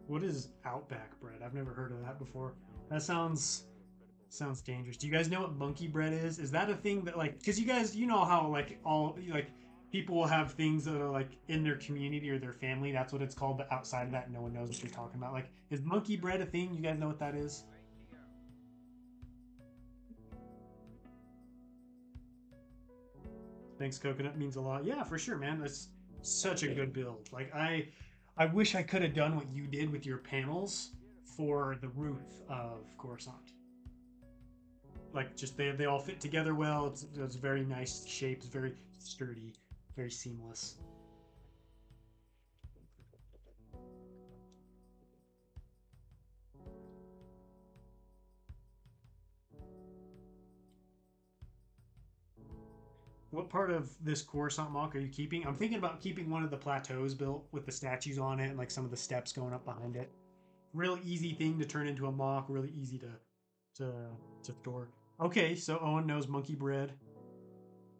What is Outback bread? I've never heard of that before. That sounds dangerous. Do you guys know what monkey bread is? Is that a thing that like, because you guys, you know how like all like people will have things that are like in their community or their family. That's what it's called. But outside of that, no one knows what you're talking about. Like, is monkey bread a thing? You guys know what that is? Thanks, Coconut, means a lot. Yeah, for sure, man. That's such a good build. Like I wish I could have done what you did with your panels for the roof of Coruscant. Like just they all fit together well. It's very nice shapes, very sturdy, very seamless. What part of this Coruscant MOC are you keeping? I'm thinking about keeping one of the plateaus built with the statues on it and like some of the steps going up behind it. Real easy thing to turn into a MOC. Really easy to store. Okay, so Owen knows monkey bread.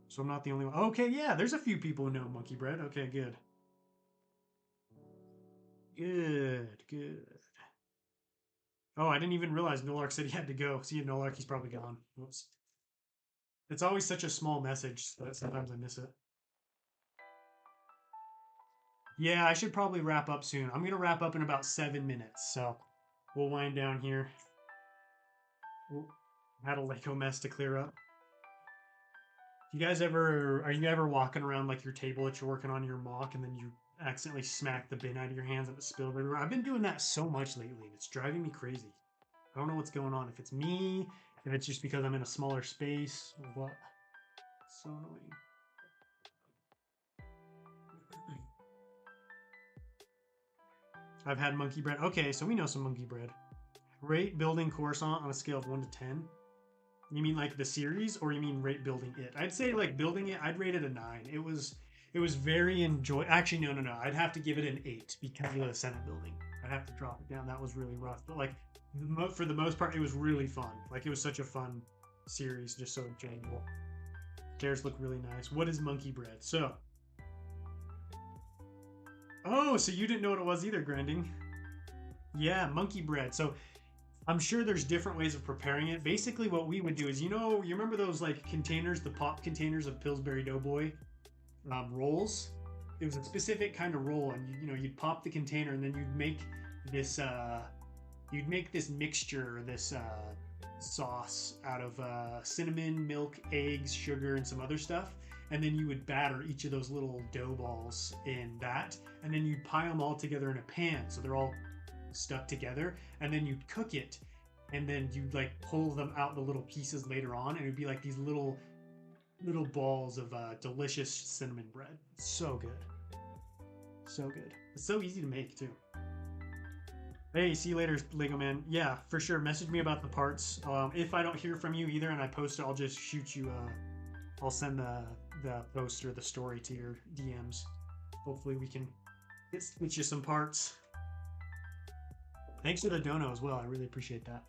So I'm not the only one. Okay, yeah, there's a few people who know monkey bread. Okay, good. Good. Oh, I didn't even realize Nolark said he had to go. See you, Nolark. He's probably gone. Whoops. It's always such a small message that sometimes I miss it. Yeah, I should probably wrap up soon. I'm going to wrap up in about 7 minutes, so we'll wind down here. Had a Lego mess to clear up. Are you ever walking around like your table that you're working on your MOC and then you accidentally smack the bin out of your hands and it spills everywhere? I've been doing that so much lately and it's driving me crazy. I don't know what's going on. If it's me, if it's just because I'm in a smaller space, or what. So annoying. I've had monkey bread. Okay, so we know some monkey bread. Rate building Coruscant on a scale of 1 to 10. You mean like the series, or you mean rate building it? I'd say like building it, I'd rate it a 9. It was very Actually, no. I'd have to give it an 8 because of the Senate building. I'd have to drop it down. That was really rough. But like for the most part, it was really fun. Like it was such a fun series, just so enjoyable. Chairs look really nice. What is monkey bread? So, oh, so you didn't know what it was either, Grinding. Yeah, monkey bread. So I'm sure there's different ways of preparing it. Basically, what we would do is, you remember those like containers, the pop containers of Pillsbury Doughboy rolls? It was a specific kind of roll, and you'd pop the container, and then you'd make this mixture, this sauce out of cinnamon, milk, eggs, sugar, and some other stuff. And then you would batter each of those little dough balls in that, and then you'd pile them all together in a pan, so they're all stuck together, and then you'd cook it, and then you'd like pull them out the little pieces later on, and it'd be like these little balls of delicious cinnamon bread. So good. It's so easy to make too. Hey, see you later, Lego Man. Yeah, for sure. Message me about the parts. If I don't hear from you either and I post it, I'll just shoot you I'll send the post or the story to your DMs. Hopefully we can get you some parts. Thanks for the dono as well. I really appreciate that.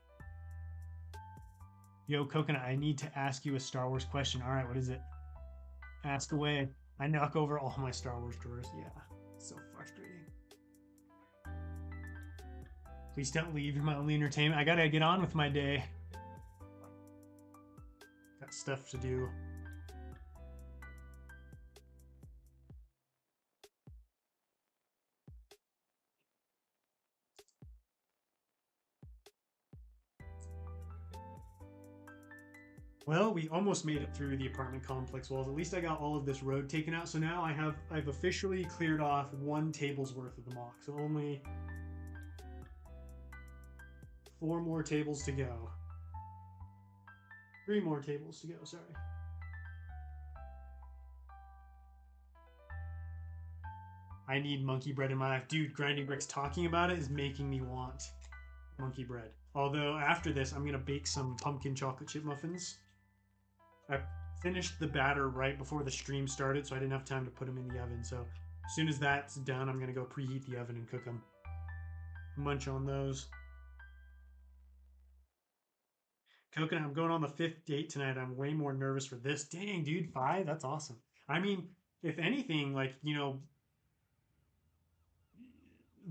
Yo, Coconut, I need to ask you a Star Wars question. All right, what is it? Ask away. I knock over all my Star Wars drawers. Yeah, so frustrating. Please don't leave. You're my only entertainment. I gotta get on with my day. Got stuff to do. Well, we almost made it through the apartment complex walls. At least I got all of this road taken out. So now I've officially cleared off 1 table's worth of the MOC. So only 4 more tables to go. 3 more tables to go, sorry. I need monkey bread in my life. Dude, Grinding Bricks talking about it is making me want monkey bread. Although after this, I'm gonna bake some pumpkin chocolate chip muffins. I finished the batter right before the stream started, so I didn't have time to put them in the oven. So as soon as that's done, I'm gonna go preheat the oven and cook them. Munch on those. Coconut, I'm going on the 5th date tonight. I'm way more nervous for this. Dang, dude, 5? That's awesome. I mean, if anything, like, you know,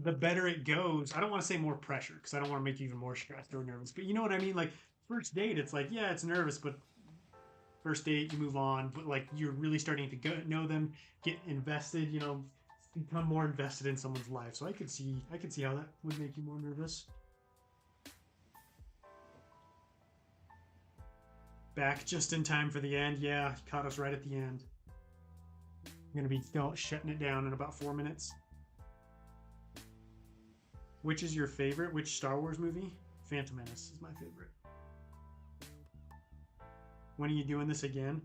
the better it goes. I don't want to say more pressure because I don't want to make you even more stressed or nervous. But you know what I mean? Like, first date, it's like, yeah, it's nervous, but first date, you move on, but like you're really starting to know them, get invested, you know, become more invested in someone's life. So I could see how that would make you more nervous. Back just in time for the end. Yeah, he caught us right at the end. I'm gonna be shutting it down in about 4 minutes. Which is your favorite? Which Star Wars movie? Phantom Menace is my favorite. When are you doing this again?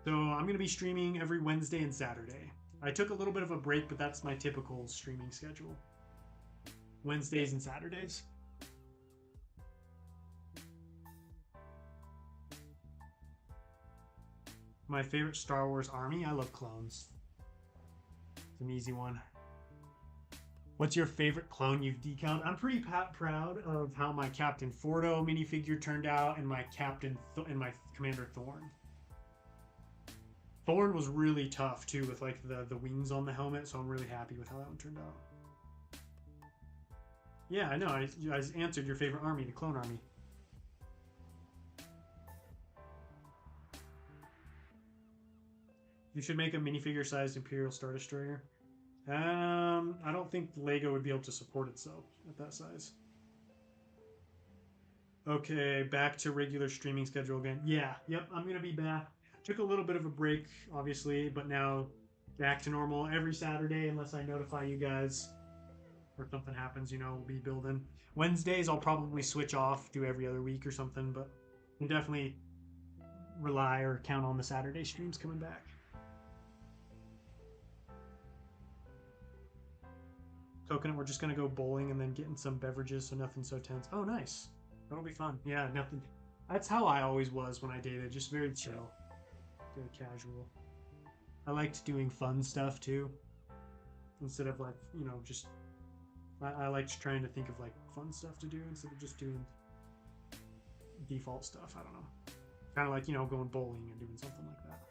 So I'm going to be streaming every Wednesday and Saturday. I took a little bit of a break, but that's my typical streaming schedule. Wednesdays and Saturdays. My favorite Star Wars army? I love clones. It's an easy one. What's your favorite clone you've decaled? I'm pretty proud of how my Captain Fordo minifigure turned out and my my Commander Thorn. Thorn was really tough too with like the wings on the helmet, so I'm really happy with how that one turned out. Yeah, I know. I answered your favorite army, the clone army. You should make a minifigure-sized Imperial Star Destroyer. I don't think LEGO would be able to support itself at that size. Okay, back to regular streaming schedule again. Yeah, yep, I'm gonna be back. Took a little bit of a break, obviously, but now back to normal every Saturday unless I notify you guys or something happens, you know, we'll be building. Wednesdays I'll probably switch off, do every other week or something, but you can definitely rely or count on the Saturday streams coming back. Coconut, we're just gonna go bowling and then getting some beverages, so nothing so tense. Oh, nice. That'll be fun. Yeah, nothing. That's how I always was when I dated, just very chill, very casual. I liked doing fun stuff too, instead of like, you know, just. I liked trying to think of like fun stuff to do instead of just doing default stuff. I don't know. Kind of like, you know, going bowling and doing something like that.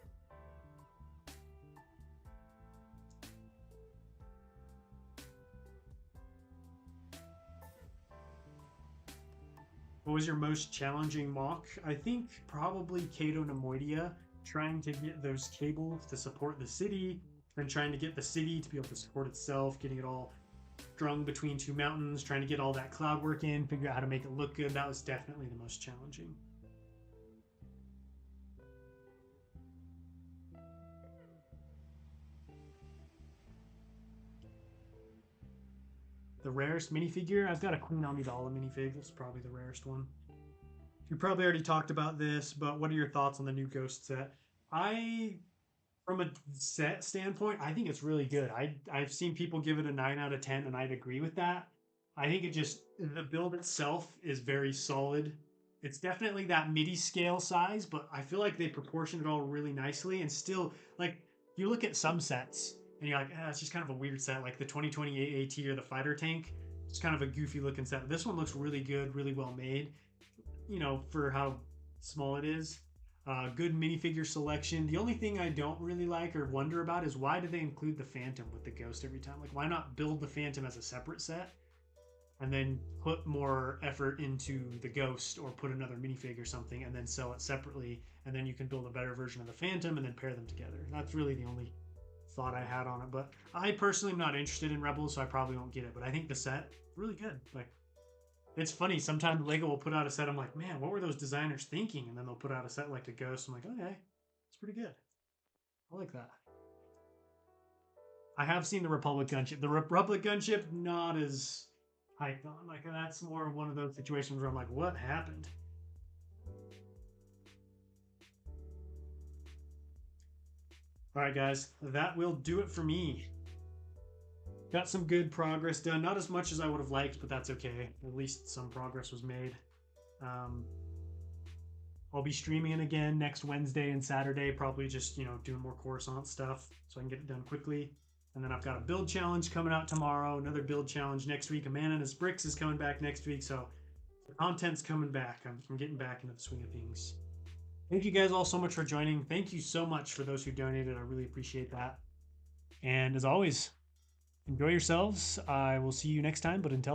What was your most challenging MOC? I think probably Cato Nemoidia, trying to get those cables to support the city, and trying to get the city to be able to support itself, getting it all strung between 2 mountains, trying to get all that cloud work in, figure out how to make it look good. That was definitely the most challenging. The rarest minifigure? I've got a Queen Amidala minifig. That's probably the rarest one. You probably already talked about this, but what are your thoughts on the new Ghost set? From a set standpoint, I think it's really good. I've seen people give it a 9 out of 10, and I'd agree with that. I think the build itself is very solid. It's definitely that midi scale size, but I feel like they proportioned it all really nicely. And still, like, you look at some sets and you're like, it's just kind of a weird set, like the 2020 AAT or the fighter tank. It's kind of a goofy looking set. This one looks really good, really well made, for how small it is. Good minifigure selection. The only thing I don't really like or wonder about is why do they include the Phantom with the Ghost every time? Like, why not build the Phantom as a separate set and then put more effort into the Ghost, or put another minifig or something and then sell it separately, and then you can build a better version of the Phantom and then pair them together. That's really the only thought I had on it. But I personally am not interested in Rebels, so I probably won't get it. But I think the set really good. Like, it's funny, sometimes Lego will put out a set, I'm like, man, what were those designers thinking? And then they'll put out a set like the Ghost. I'm like, okay, it's pretty good. I like that. I have seen the Republic Gunship. The Republic Gunship, not as hyped on. Like, that's more one of those situations where I'm like, what happened? All right, guys, that will do it for me. Got some good progress done. Not as much as I would have liked, but that's okay. At least some progress was made. I'll be streaming again next Wednesday and Saturday, probably just, doing more Coruscant stuff so I can get it done quickly. And then I've got a build challenge coming out tomorrow, another build challenge next week. A Man and His Bricks is coming back next week, so the content's coming back. I'm getting back into the swing of things. Thank you guys all so much for joining. Thank you so much for those who donated. I really appreciate that. And as always, enjoy yourselves. I will see you next time, but until